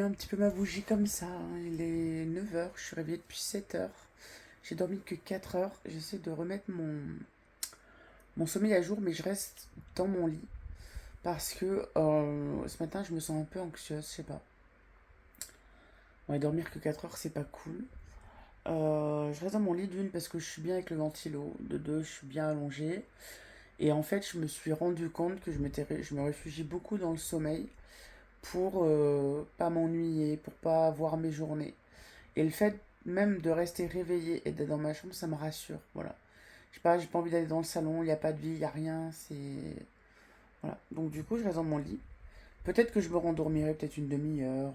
un petit peu ma bougie comme ça, hein. Il est 9 heures, je suis réveillée depuis 7 heures. J'ai dormi que 4 heures. J'essaie de remettre mon sommeil à jour, mais je reste dans mon lit. Parce que ce matin, je me sens un peu anxieuse, je sais pas. Ouais, dormir que 4 heures, c'est pas cool. Je reste dans mon lit d'une parce que je suis bien avec le ventilo. De deux, je suis bien allongée. Et en fait, je me suis rendu compte que je me réfugie beaucoup dans le sommeil pour pas m'ennuyer, pour pas voir mes journées. Et le fait même de rester réveillé et d'être dans ma chambre, ça me rassure. Voilà. Je sais pas, j'ai pas envie d'aller dans le salon, il n'y a pas de vie, il n'y a rien. C'est. Voilà. Donc du coup, je reste dans mon lit. Peut-être que je me rendormirai peut-être une demi-heure,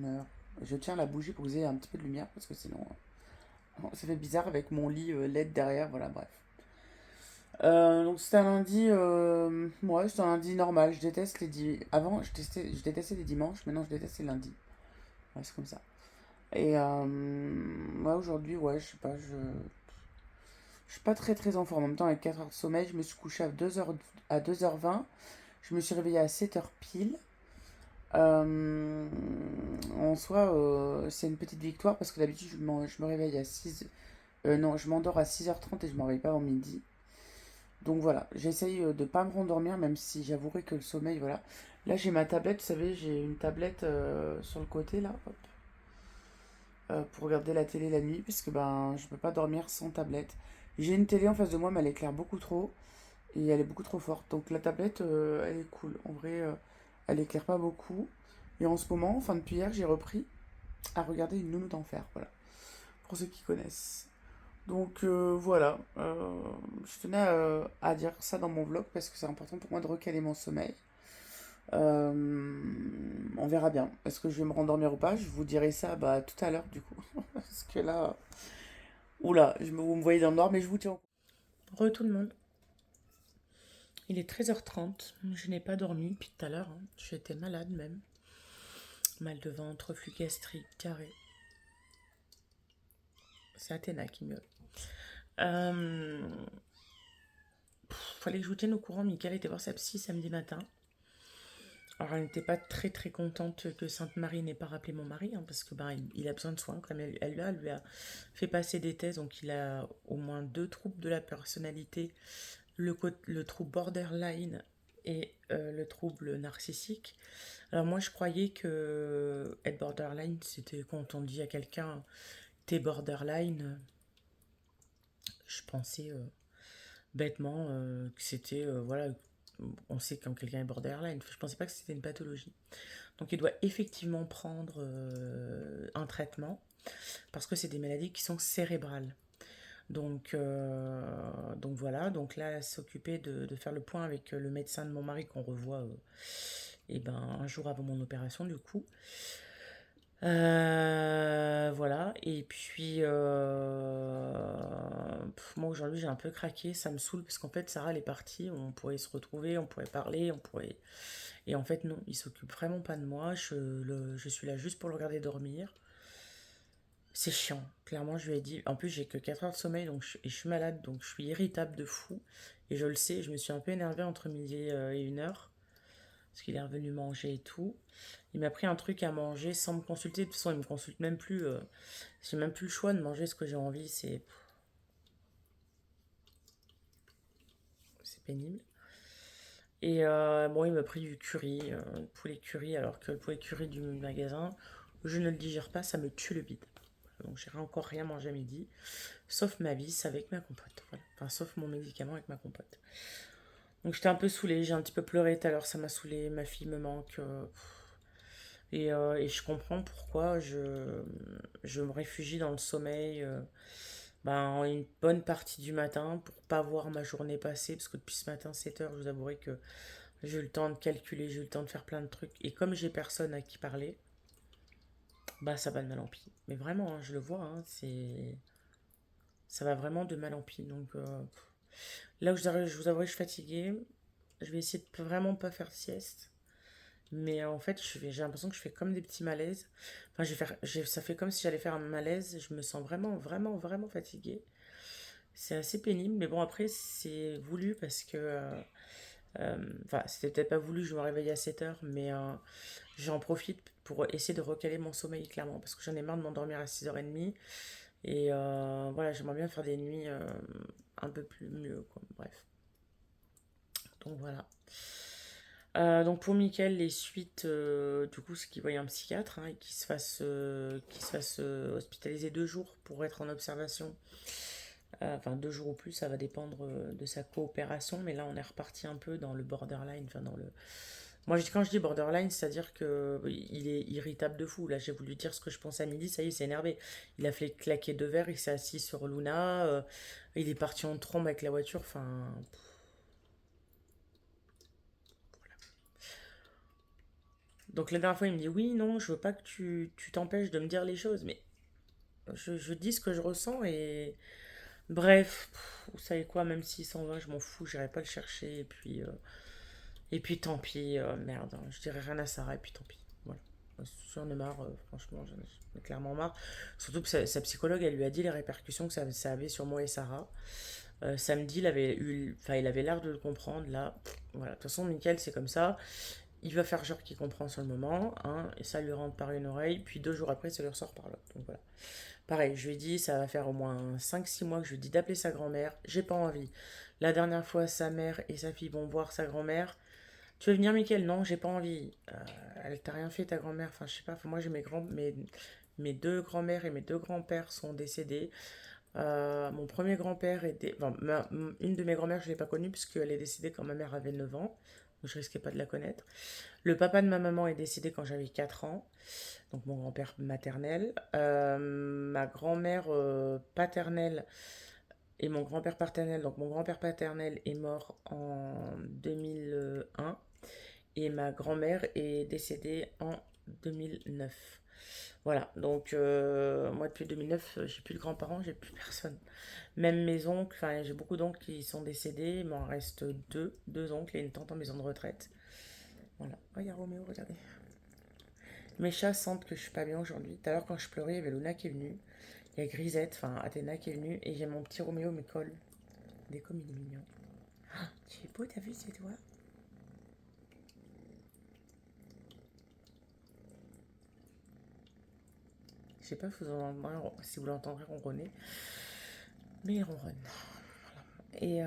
1 heure. Je tiens la bougie pour que vous ayez un petit peu de lumière parce que sinon, ça fait bizarre avec mon lit LED derrière. Voilà, bref. Donc c'était un lundi, ouais, c'était un lundi normal. Je déteste Avant, je détestais les dimanches, maintenant je déteste les lundis. Ouais, c'est comme ça. Et ouais, aujourd'hui, ouais, je sais pas, je suis pas très très en forme. En même temps, avec 4 heures de sommeil, je me suis couché à 2h20. Je me suis réveillée à 7 heures pile. Euh, En soi, c'est une petite victoire parce que d'habitude, je me réveille à 6. Non, je m'endors à 6h30 et je me réveille pas avant midi. Donc voilà, j'essaye de pas me rendormir, même si j'avouerai que le sommeil, voilà. Là, j'ai ma tablette, vous savez, j'ai une tablette sur le côté, là, hop, pour regarder la télé la nuit, puisque ben, je peux pas dormir sans tablette. J'ai une télé en face de moi, mais elle éclaire beaucoup trop, et elle est beaucoup trop forte. Donc la tablette, elle est cool. En vrai, elle éclaire pas beaucoup. Et en ce moment, enfin depuis hier, j'ai repris à regarder une nounou d'enfer, voilà, pour ceux qui connaissent. Donc voilà, je tenais à dire ça dans mon vlog parce que c'est important pour moi de recaler mon sommeil. On verra bien. Est-ce que je vais me rendormir ou pas? Je vous dirai ça bah, tout à l'heure du coup. Parce que là, oula, vous me voyez dans le noir, mais je vous tiens au courant. Re tout le monde. Il est 13h30. Je n'ai pas dormi depuis tout à l'heure, hein. J'étais malade même. Mal de ventre, reflux gastrique, diarrhée. C'est Athéna qui me. Euh, Fallait que je vous tienne au courant. Mickaël était voir sa psy samedi matin. Alors, elle n'était pas très très contente que Sainte-Marie n'ait pas rappelé mon mari, hein, parce que ben, il a besoin de soins, comme elle lui a fait passer des thèses, donc il a au moins deux troubles de la personnalité, le trouble borderline et le trouble narcissique. Alors moi je croyais que être borderline, c'était quand on dit à quelqu'un t'es borderline, je pensais bêtement que c'était, voilà, on sait quand quelqu'un est borderline, je pensais pas que c'était une pathologie. Donc il doit effectivement prendre un traitement parce que c'est des maladies qui sont cérébrales. Donc voilà, donc là, s'occuper de faire le point avec le médecin de mon mari qu'on revoit et ben, un jour avant mon opération du coup. Voilà, et puis moi aujourd'hui j'ai un peu craqué, ça me saoule parce qu'en fait Sarah elle est partie, on pourrait se retrouver, on pourrait parler, on pourrait. Et en fait non, il s'occupe vraiment pas de moi, je suis là juste pour le regarder dormir. C'est chiant, clairement je lui ai dit. En plus j'ai que 4 heures de sommeil et je suis malade donc je suis irritable de fou. Et je le sais, je me suis un peu énervée entre midi et 1 heure parce qu'il est revenu manger et tout. Il m'a pris un truc à manger sans me consulter. De toute façon, il me consulte même plus. J'ai même plus le choix de manger ce que j'ai envie. C'est pénible. Et bon, il m'a pris du curry, poulet curry, alors que le poulet curry du magasin, je ne le digère pas, ça me tue le bide. Donc j'ai encore rien mangé à midi, sauf ma vis avec ma compote. Voilà. Enfin, sauf mon médicament avec ma compote. Donc j'étais un peu saoulée, j'ai un petit peu pleuré tout à l'heure, ça m'a saoulée, ma fille me manque. Et je comprends pourquoi je me réfugie dans le sommeil ben, une bonne partie du matin pour pas voir ma journée passer. Parce que depuis ce matin, 7 heures, je vous avouerai que j'ai eu le temps de calculer, j'ai eu le temps de faire plein de trucs. Et comme j'ai personne à qui parler, bah ça va de mal en pis. Mais vraiment, hein, je le vois, hein, ça va vraiment de mal en pis. Donc là où je vous avouerai que je suis fatiguée, je vais essayer de vraiment pas faire de sieste. Mais en fait, j'ai l'impression que je fais comme des petits malaises. Enfin, ça fait comme si j'allais faire un malaise. Je me sens vraiment, vraiment, vraiment fatiguée. C'est assez pénible, mais bon, après, c'est voulu parce que Enfin, c'était peut-être pas voulu, je me réveille à 7 heures, mais j'en profite pour essayer de recaler mon sommeil, clairement, parce que j'en ai marre de m'endormir à 6h30. Et voilà, j'aimerais bien faire des nuits un peu plus mieux, quoi. Bref, donc voilà. Donc pour Mickaël, les suites, du coup, c'est qu'il voit un psychiatre hein, et qu'il se fasse hospitaliser 2 jours pour être en observation. Enfin, 2 jours ou plus, ça va dépendre de sa coopération, mais là, on est reparti un peu dans le borderline, enfin dans le. Moi, quand je dis borderline, c'est-à-dire que il est irritable de fou. Là, j'ai voulu dire ce que je pensais à midi, ça y est, il s'est énervé. Il a fait claquer 2 verres, il s'est assis sur Luna, il est parti en trombe avec la voiture. Enfin, donc la dernière fois, il me dit oui, non, je veux pas que tu t'empêches de me dire les choses, mais je dis ce que je ressens et bref, vous savez quoi, même s'il s'en va, je m'en fous, j'irai pas le chercher et puis tant pis, merde, hein, je dirai rien à Sarah et puis tant pis. Voilà. J'en ai marre, franchement, j'en ai clairement marre. Surtout que sa psychologue, elle lui a dit les répercussions que ça avait sur moi et Sarah. Samedi, il avait l'air de le comprendre. Là, voilà. De toute façon, Mickaël, c'est comme ça. Il va faire genre qu'il comprend sur le moment, hein, et ça lui rentre par une oreille, puis 2 jours après, ça lui ressort par l'autre. Donc voilà. Pareil, je lui ai dit, ça va faire au moins 5 6 mois que je lui ai dit d'appeler sa grand-mère. J'ai pas envie. La dernière fois, sa mère et sa fille vont voir sa grand-mère. Tu veux venir, Mickaël? Non, j'ai pas envie. Elle t'a rien fait, ta grand-mère. Enfin, je sais pas. Enfin, moi, j'ai mes deux grands-mères et mes deux grands-pères sont décédés. Mon premier grand-père était. Enfin, une de mes grand-mères, je l'ai pas connue puisqu'elle est décédée quand ma mère avait 9 ans. Donc, je risquais pas de la connaître. Le papa de ma maman est décédé quand j'avais 4 ans. Donc, mon grand-père maternel. Ma grand-mère paternelle et mon grand-père paternel. Donc, mon grand-père paternel est mort en 2001. Et ma grand-mère est décédée en 2009. Voilà, donc moi depuis 2009, j'ai plus de grands-parents, j'ai plus personne. Même mes oncles, enfin j'ai beaucoup d'oncles qui sont décédés, il m'en reste deux oncles et une tante en maison de retraite. Voilà. Oh, il y a Roméo, regardez. Mes chats sentent que je suis pas bien aujourd'hui. Tout à l'heure quand je pleurais, il y avait Luna qui est venue, il y a Grisette, enfin Athéna qui est venue, et j'ai mon petit Roméo me colle. Des comme il est mignon. Ah, tu es beau, t'as vu, c'est toi? Je sais pas si vous l'entendrez ronronner, mais il ronronne. Et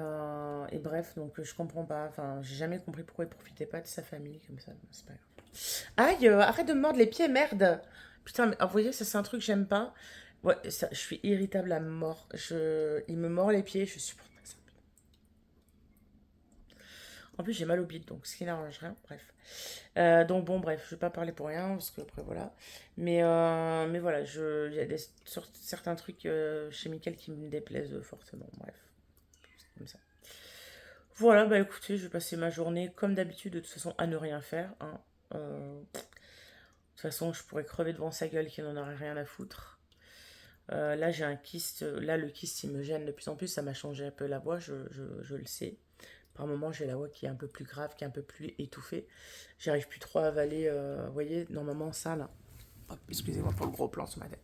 bref, donc je comprends pas. Enfin, j'ai jamais compris pourquoi il profitait pas de sa famille comme ça. C'est pas grave. Aïe, arrête de me mordre les pieds, merde! Putain, mais vous voyez, ça c'est un truc que j'aime pas. Ouais, ça, je suis irritable à mort. Il me mord les pieds, je supporte pas ça. En plus, j'ai mal au bide, donc ce qui n'arrange rien. Bref. Donc bon, bref, je vais pas parler pour rien, parce que après voilà. Mais voilà, il y a certains trucs chez Mickaël qui me déplaisent fortement. Bref, c'est comme ça. Voilà, bah écoutez, je vais passer ma journée comme d'habitude, de toute façon, à ne rien faire, hein. De toute façon, je pourrais crever devant sa gueule qui n'en aurait rien à foutre. Là, j'ai un kyste. Là, le kyste, il me gêne de plus en plus. Ça m'a changé un peu la voix, je le sais. Par moments, j'ai la voix qui est un peu plus grave, qui est un peu plus étouffée. J'arrive plus trop à avaler. Vous voyez, normalement, ça, là. Hop, excusez-moi pour le gros plan sur ma tête.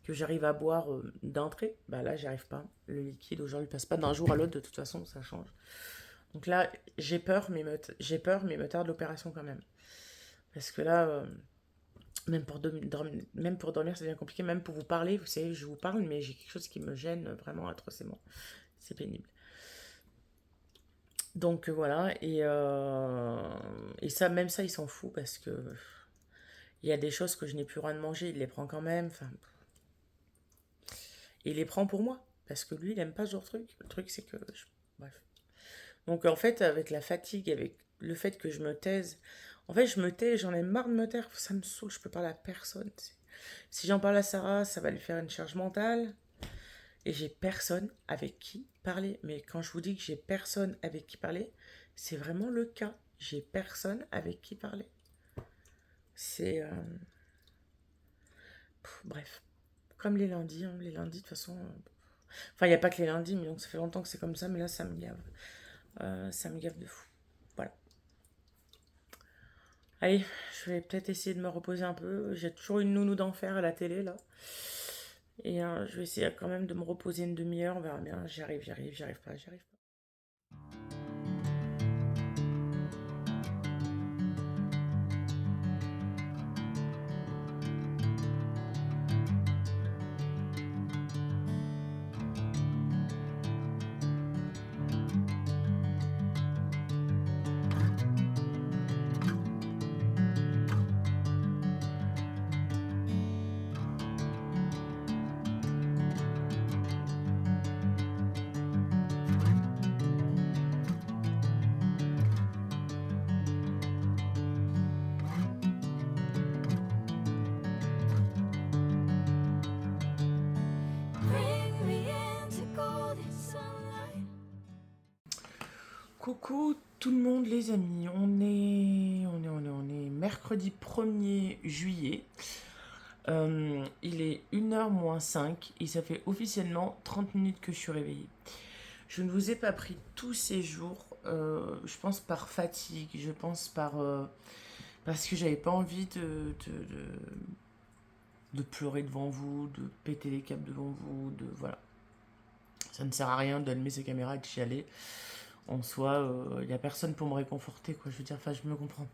Que j'arrive à boire d'entrée, bah là, j'y arrive pas. Le liquide, aujourd'hui, il passe pas d'un jour à l'autre, de toute façon, ça change. Donc là, j'ai peur, mais me tarde l'opération quand même. Parce que là, même pour dormir, ça devient compliqué. Même pour vous parler, vous savez, je vous parle, mais j'ai quelque chose qui me gêne vraiment atrocement. C'est pénible. Donc voilà, et ça, même ça, il s'en fout parce que il y a des choses que je n'ai plus le droit de manger, il les prend quand même. Enfin, et il les prend pour moi. Parce que lui, il aime pas ce genre de truc. Le truc, c'est que. Bref. Donc en fait, avec la fatigue, avec le fait que je me taise, en fait, je me tais, j'en ai marre de me taire, ça me saoule, je peux parler à personne. Si j'en parle à Sarah, ça va lui faire une charge mentale, et j'ai personne avec qui parler. Mais quand je vous dis que j'ai personne avec qui parler, c'est vraiment le cas. J'ai personne avec qui parler. C'est. Bref. Comme les lundis, hein, les lundis, de toute façon. Enfin, il n'y a pas que les lundis, mais donc ça fait longtemps que c'est comme ça, mais là, ça me gave. Ça me gave de fou. Voilà. Allez, je vais peut-être essayer de me reposer un peu. J'ai toujours une nounou d'enfer à la télé, là. Et je vais essayer quand même de me reposer une demi-heure. On verra bien. J'y arrive pas, j'y arrive pas. Coucou tout le monde les amis, on est mercredi 1er juillet. Il est 1h moins 5 et ça fait officiellement 30 minutes que je suis réveillée. Je ne vous ai pas pris tous ces jours, je pense par fatigue, je pense parce que j'avais pas envie de pleurer devant vous, de péter les câbles devant vous, voilà. Ça ne sert à rien d'allumer ces caméras et de chialer. En soi, il n'y a personne pour me réconforter, quoi. Je veux dire, enfin, je me comprends.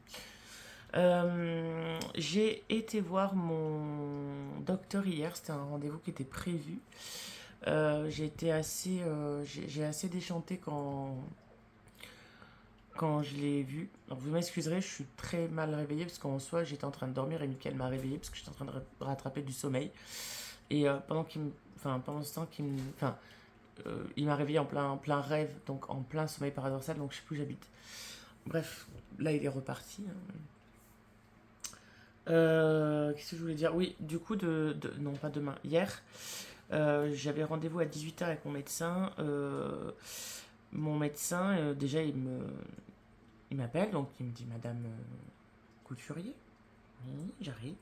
J'ai été voir mon docteur hier, c'était un rendez-vous qui était prévu. J'ai assez déchanté quand je l'ai vu. Alors vous m'excuserez, je suis très mal réveillée parce qu'en soi j'étais en train de dormir et Mickaël m'a réveillée parce que j'étais en train de rattraper du sommeil. Et pendant ce temps il m'a réveillé en plein rêve, donc en plein sommeil paradoxal, donc je sais plus où j'habite. Bref, là il est reparti, hein. Qu'est-ce que je voulais dire? Oui, du coup, non, pas demain, hier, j'avais rendez-vous à 18h avec mon médecin. Mon médecin, déjà, il m'appelle, donc il me dit Madame Couturier. Oui, j'arrive.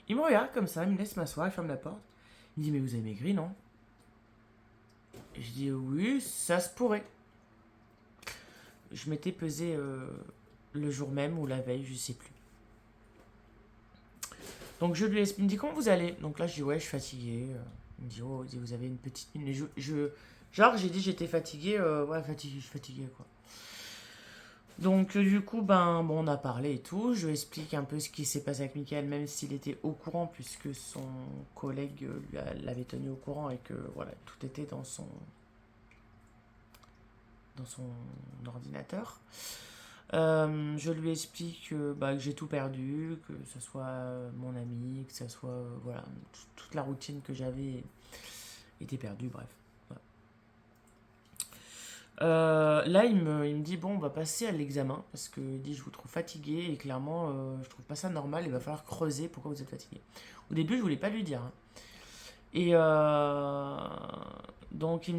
Il me regarde comme ça, il me laisse m'asseoir, il ferme la porte. Il me dit Mais vous avez maigri, non? Et je dis Oui, ça se pourrait. Je m'étais pesé le jour même ou la veille, je sais plus. Donc je lui laisse, il me dit Comment vous allez? Donc là je dis Ouais, je suis fatigué. Il me dit Oh, vous avez une petite mine. Genre j'ai dit j'étais fatigué, ouais, fatigué, je suis fatigué quoi. Donc du coup, ben bon, on a parlé et tout. Je lui explique un peu ce qui s'est passé avec Mickaël, même s'il était au courant, puisque son collègue l'avait tenu au courant et que voilà, tout était dans son ordinateur. Je lui explique que j'ai tout perdu, que ce soit mon ami, que ce soit voilà, toute la routine que j'avais était perdue, bref. Voilà. Là, il me dit bon, on va passer à l'examen parce que il dit je vous trouve fatigué et clairement je trouve pas ça normal. Il va falloir creuser pourquoi vous êtes fatigué. Au début, je voulais pas lui dire, hein. Et donc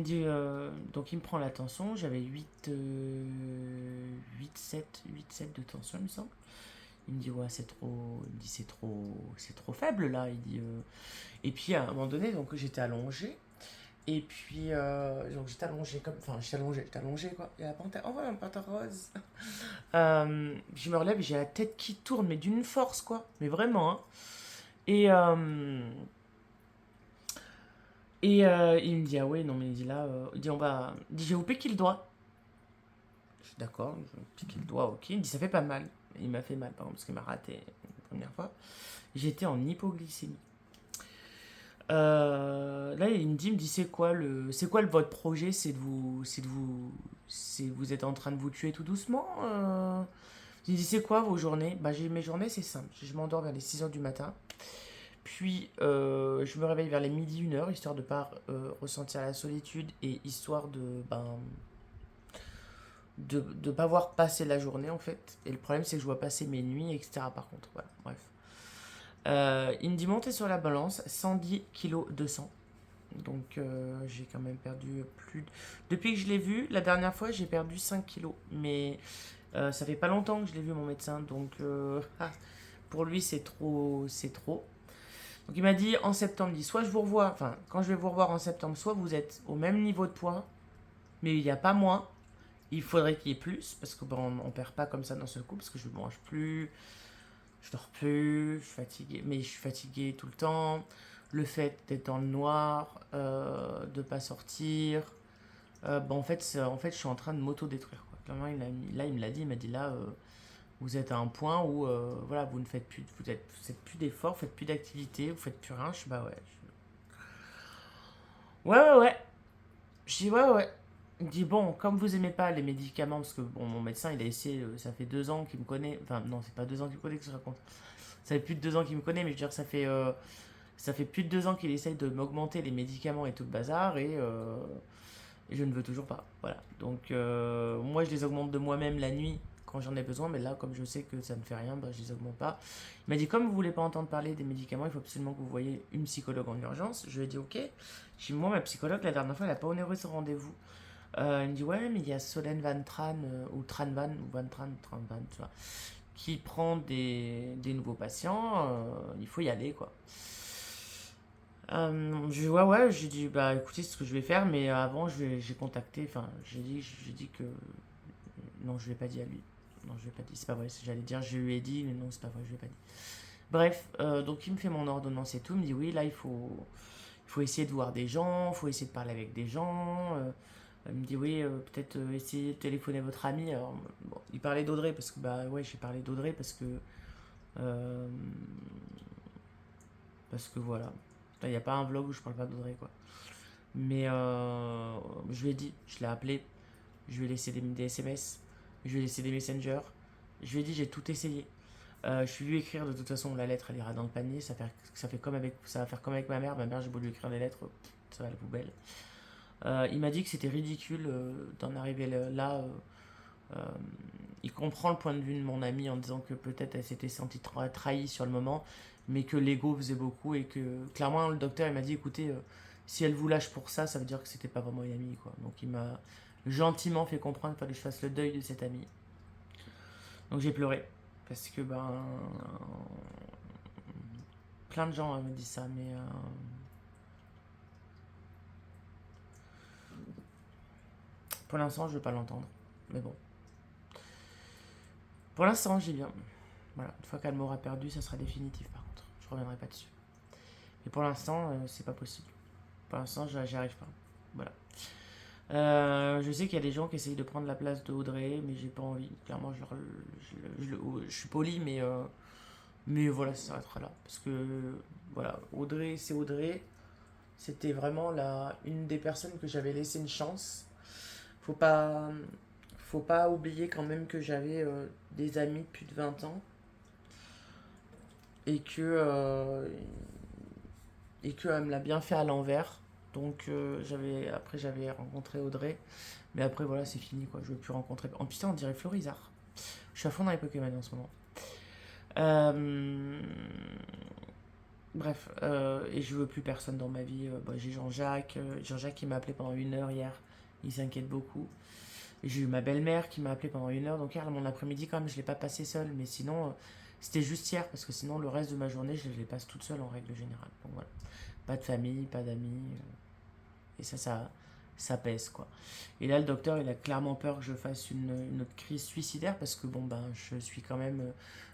donc il me prend la tension. J'avais 8 7 de tension, il me semble. Il me dit ouais c'est trop, il me dit c'est trop faible là. Il dit et puis à un moment donné donc j'étais allongé et puis donc j'étais allongé comme enfin j'étais allongé quoi. Et la panthère oh ouais un panthère rose. Je me relève et j'ai la tête qui tourne mais d'une force quoi, mais vraiment hein. Et il me dit, ah ouais, non, mais il dit là, il dit, il dit, je vais vous piquer le doigt. Je suis d'accord, je vais piquer le doigt, ok. Il me dit, ça fait pas mal. Il m'a fait mal, par exemple, parce qu'il m'a raté la première fois. J'étais en hypoglycémie. Là, il me dit, c'est quoi votre projet? Vous êtes en train de vous tuer tout doucement? Il me dit, c'est quoi vos journées? Mes journées, c'est simple. Je m'endors vers les 6h du matin. Puis je me réveille vers les midi 1h, histoire de ne pas ressentir la solitude et histoire de pas voir passer la journée en fait. Et le problème c'est que je vois passer mes nuits, etc. Par contre, voilà, bref. Il me dit monter sur la balance, 110 kg 200. Donc j'ai quand même perdu Depuis que je l'ai vu, la dernière fois j'ai perdu 5 kilos. Mais ça fait pas longtemps que je l'ai vu mon médecin. Donc pour lui c'est trop, c'est trop. Donc il m'a dit en septembre, il dit soit je vous revois, enfin quand je vais vous revoir en septembre, soit vous êtes au même niveau de poids, mais il n'y a pas moins. Il faudrait qu'il y ait plus, parce que bon, on perd pas comme ça d'un seul coup, parce que je ne mange plus, je dors plus, je suis fatigué, mais je suis fatigué tout le temps. Le fait d'être dans le noir, de pas sortir, en fait, je suis en train de m'auto-détruire, quoi. Clairement, il me l'a dit, il m'a dit là, vous êtes à un point où voilà, vous ne faites plus, vous êtes plus d'efforts, vous faites plus d'activité, vous faites plus rien. Je suis bah ouais. Ouais, ouais, ouais. Je dis ouais, ouais. Il me dit bon, comme vous aimez pas les médicaments, parce que bon, mon médecin il a essayé, ça fait 2 ans qu'il me connaît. Enfin, non, c'est pas 2 ans qu'il me connaît que je raconte. Ça fait plus de 2 ans qu'il me connaît, mais je veux dire, ça fait plus de 2 ans qu'il essaye de m'augmenter les médicaments et tout le bazar, et je ne veux toujours pas. Voilà. Donc, moi, je les augmente de moi-même la nuit quand j'en ai besoin, mais là, comme je sais que ça ne fait rien, je les augmente pas. Il m'a dit, comme vous voulez pas entendre parler des médicaments, il faut absolument que vous voyez une psychologue en urgence. Je lui ai dit, ok. J'ai dit, moi, ma psychologue, la dernière fois, elle n'a pas honoré son rendez-vous. Il me dit, ouais, mais il y a Solène Van Tran, ou Tran Van, ou Van Tran, Tran Van, tu vois, qui prend des nouveaux patients, il faut y aller, quoi. Je lui dis, ouais, ouais, j'ai dit, bah écoutez, c'est ce que je vais faire, mais avant, j'ai contacté, enfin, j'ai dit que. Non, je lui ai pas dit à lui. Non, je lui ai pas dit, c'est pas vrai, j'allais dire, je lui ai dit, mais non, c'est pas vrai, je lui ai pas dit. Bref, donc il me fait mon ordonnance et tout, il me dit, oui, là, il faut essayer de voir des gens, il faut essayer de parler avec des gens. Il me dit, oui, peut-être essayer de téléphoner à votre ami. Alors, bon, il parlait d'Audrey, parce que, bah ouais, j'ai parlé d'Audrey, euh, parce que voilà. Il n'y a pas un vlog où je parle pas d'Audrey, quoi. Mais je lui ai dit, je l'ai appelé, je lui ai laissé des SMS, je lui ai laissé des messengers, je lui ai dit, j'ai tout essayé. Je lui ai écrire de toute façon la lettre, elle ira dans le panier, ça fait comme avec, ça va faire comme avec ma mère j'ai beau lui écrire des lettres, ça va à la poubelle. Il m'a dit que c'était ridicule d'en arriver là. Euh, il comprend le point de vue de mon amie en disant que peut-être elle s'était sentie trahie sur le moment, mais que l'ego faisait beaucoup et que clairement le docteur il m'a dit écoutez, si elle vous lâche pour ça, ça veut dire que c'était pas vraiment une amie, quoi. Donc il m'a gentiment fait comprendre qu'il fallait que je fasse le deuil de cette amie. Donc j'ai pleuré parce que plein de gens me disent ça, mais pour l'instant je veux pas l'entendre. Mais bon, pour l'instant j'ai bien. Voilà, une fois qu'elle m'aura perdu, ça sera définitif par contre. Je reviendrai pas dessus. Mais pour l'instant, c'est pas possible. Pour l'instant, j'y arrive pas. Voilà. Je sais qu'il y a des gens qui essayent de prendre la place de Audrey, mais j'ai pas envie. Clairement, je suis poli, mais voilà, ça s'arrêtera là. Parce que, voilà, Audrey, c'est Audrey. C'était vraiment une des personnes que j'avais laissé une chance. Faut pas, faut pas oublier quand même que j'avais des amis de plus de 20 ans et que elle me l'a bien fait à l'envers. Donc après j'avais rencontré Audrey, mais après voilà c'est fini quoi. Je veux plus rencontrer. Oh putain on dirait Florizard. Je suis à fond dans les Pokémon en ce moment. Euh, Bref, et je veux plus personne dans ma vie. Bah, j'ai Jean-Jacques, Jean-Jacques qui m'a appelé pendant 1 heure hier. Il s'inquiète beaucoup. J'ai eu ma belle-mère qui m'a appelé pendant 1 heure. Donc hier mon après-midi quand même je l'ai pas passé seul, mais sinon c'était juste hier parce que sinon le reste de ma journée je les passe toute seule en règle générale. Donc voilà, pas de famille, pas d'amis. Et ça pèse, quoi. Et là, le docteur, il a clairement peur que je fasse une autre crise suicidaire parce que, bon, ben, je suis quand même,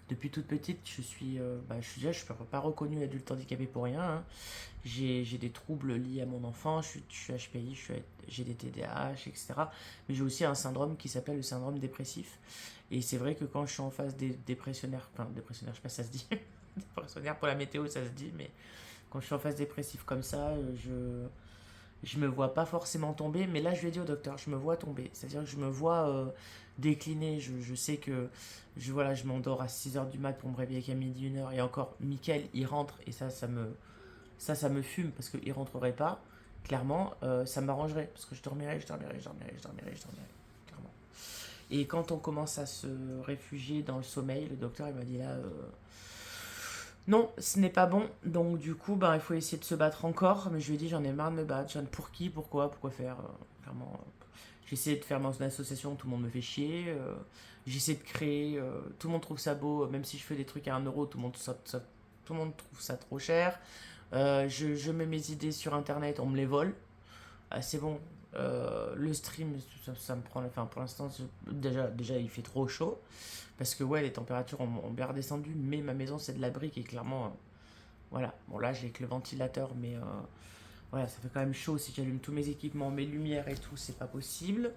depuis toute petite, je suis pas reconnu adulte handicapé pour rien, hein. J'ai des troubles liés à mon enfant, je suis HPI, j'ai des TDAH, etc. Mais j'ai aussi un syndrome qui s'appelle le syndrome dépressif. Et c'est vrai que quand je suis en phase des dépressionnaire, enfin, dépressionnaire, je sais pas si ça se dit, dépressionnaire pour la météo, ça se dit, mais quand je suis en phase dépressive comme ça, je me vois pas forcément tomber, mais là je lui ai dit au docteur, je me vois tomber. C'est-à-dire que je me vois décliner. Je sais que voilà, je m'endors à 6 heures du mat pour me réveiller qu'à midi, 1 heure. Et encore, Mickaël, il rentre et ça me fume parce qu'il rentrerait pas. Clairement, ça m'arrangerait parce que je dormirais, clairement. Et quand on commence à se réfugier dans le sommeil, le docteur il m'a dit là, non, ce n'est pas bon. Donc du coup, il faut essayer de se battre encore. Mais je lui ai dit, j'en ai marre de me battre. Pour qui, pourquoi faire clairement, j'ai essayé de faire mon association, tout le monde me fait chier. J'essaie de créer, tout le monde trouve ça beau. Même si je fais des trucs à 1 euro, tout le monde trouve ça trop cher. Je mets mes idées sur internet, on me les vole. Ah, c'est bon. Le stream, ça me prend. Enfin, pour l'instant, déjà, il fait trop chaud. Parce que, ouais, les températures ont bien redescendu. Mais ma maison, c'est de la brique. Et clairement, voilà. Bon, là, j'ai que le ventilateur. Mais voilà, ça fait quand même chaud. Si j'allume tous mes équipements, mes lumières et tout, c'est pas possible.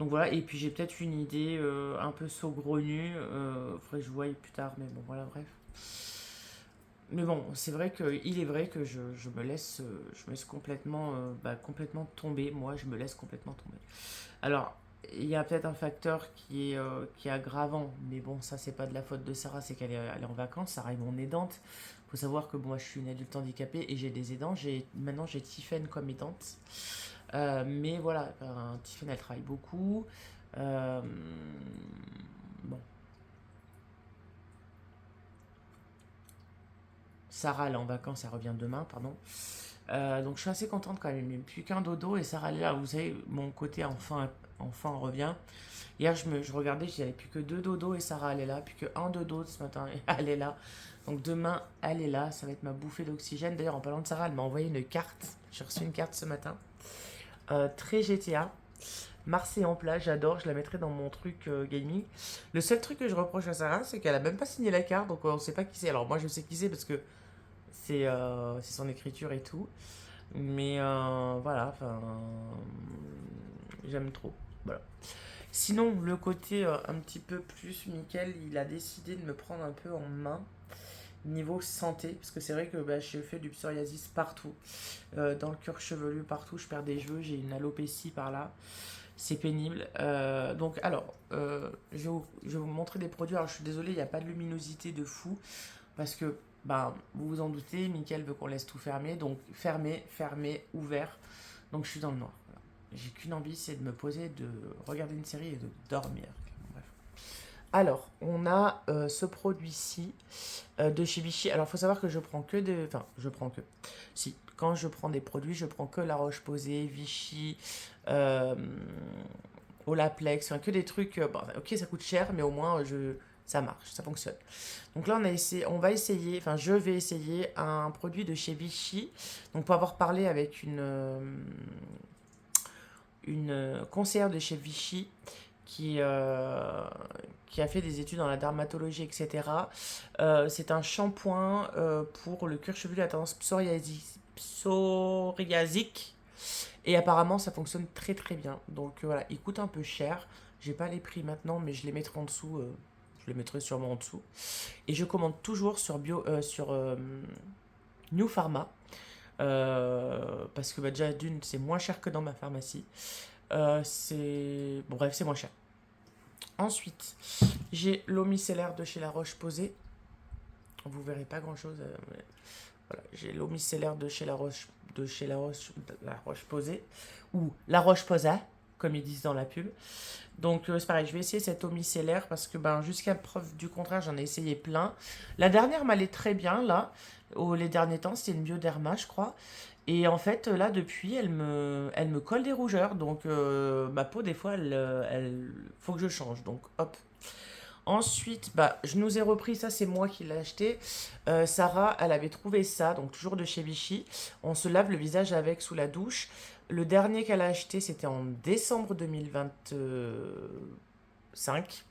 Donc voilà. Et puis, j'ai peut-être une idée un peu saugrenue. Faudrait que je voie plus tard. Mais bon, voilà, bref. Mais bon, il est vrai que je me laisse complètement tomber. Moi, je me laisse complètement tomber. Alors, il y a peut-être un facteur qui est aggravant, mais bon, ça, c'est pas de la faute de Sarah, c'est qu'elle est en vacances. Sarah est mon aidante. Il faut savoir que bon, moi, je suis une adulte handicapée et j'ai des aidants. Maintenant, j'ai Tiffen comme aidante. Mais voilà, Tiffen, elle travaille beaucoup. Euh, bon, Sarah, elle est en vacances, elle revient demain, pardon. Donc je suis assez contente quand même. Il n'y a plus qu'un dodo et Sarah elle est là. Vous savez, mon côté enfant revient. Hier, je regardais, il n'y avait plus que deux dodos et Sarah elle est là. Plus qu'un dodo ce matin et elle est là. Donc demain, elle est là. Ça va être ma bouffée d'oxygène. D'ailleurs, en parlant de Sarah, elle m'a envoyé une carte. J'ai reçu une carte ce matin. Très GTA. Marseille en plage, j'adore, je la mettrai dans mon truc gaming. Le seul truc que je reproche à Sarah, c'est qu'elle a même pas signé la carte, donc on sait pas qui c'est. Alors moi je sais qui c'est parce que c'est son écriture et tout. Mais voilà, enfin, j'aime trop. Voilà. Sinon, le côté un petit peu plus, Mickaël, il a décidé de me prendre un peu en main niveau santé, parce que c'est vrai que bah, j'ai fait du psoriasis partout, dans le cuir chevelu, partout, je perds des cheveux, j'ai une alopécie par là, c'est pénible. Donc, alors, je vais vous montrer des produits. Alors, je suis désolé, il n'y a pas de luminosité de fou, parce que, bah, vous vous en doutez, Mickaël veut qu'on laisse tout fermer, donc fermé, fermé, ouvert. Donc, je suis dans le noir. Voilà. J'ai qu'une envie, c'est de me poser, de regarder une série et de dormir. Bref. Alors, on a ce produit-ci de chez Vichy. Alors, il faut savoir que je prends que des. Enfin, je prends que. Si, quand je prends des produits, je prends que La Roche-Posay, Vichy, euh, Olaplex, enfin, que des trucs. Bon, ok, ça coûte cher, mais au moins, ça marche, ça fonctionne. Donc là, on va essayer, enfin, je vais essayer un produit de chez Vichy. Donc, pour avoir parlé avec une conseillère de chez Vichy qui, euh, qui a fait des études dans la dermatologie, etc. C'est un shampoing pour le cuir chevelu à tendance psoriasique. Et apparemment, ça fonctionne très très bien. Donc voilà, il coûte un peu cher. J'ai pas les prix maintenant, mais je les mettrai en dessous. Je les mettrai sûrement en dessous. Et je commande toujours sur New Pharma. Parce que bah, déjà, d'une, c'est moins cher que dans ma pharmacie. Bon, bref, c'est moins cher. Ensuite, j'ai l'eau micellaire de chez La Roche-Posay. Vous verrez pas grand-chose. Mais voilà, j'ai l'eau micellaire de chez La Roche-Posay ou La Roche-Posay, comme ils disent dans la pub. Donc c'est pareil, je vais essayer cette eau micellaire parce que ben jusqu'à preuve du contraire, j'en ai essayé plein. La dernière m'allait très bien là. Les derniers temps, c'était une Bioderma, je crois. Et en fait, là, depuis, elle me colle des rougeurs. Donc, ma peau, des fois, faut que je change. Donc, hop. Ensuite, bah, je nous ai repris ça, c'est moi qui l'ai acheté. Sarah, elle avait trouvé ça, donc toujours de chez Vichy. On se lave le visage avec sous la douche. Le dernier qu'elle a acheté, c'était en décembre 2025.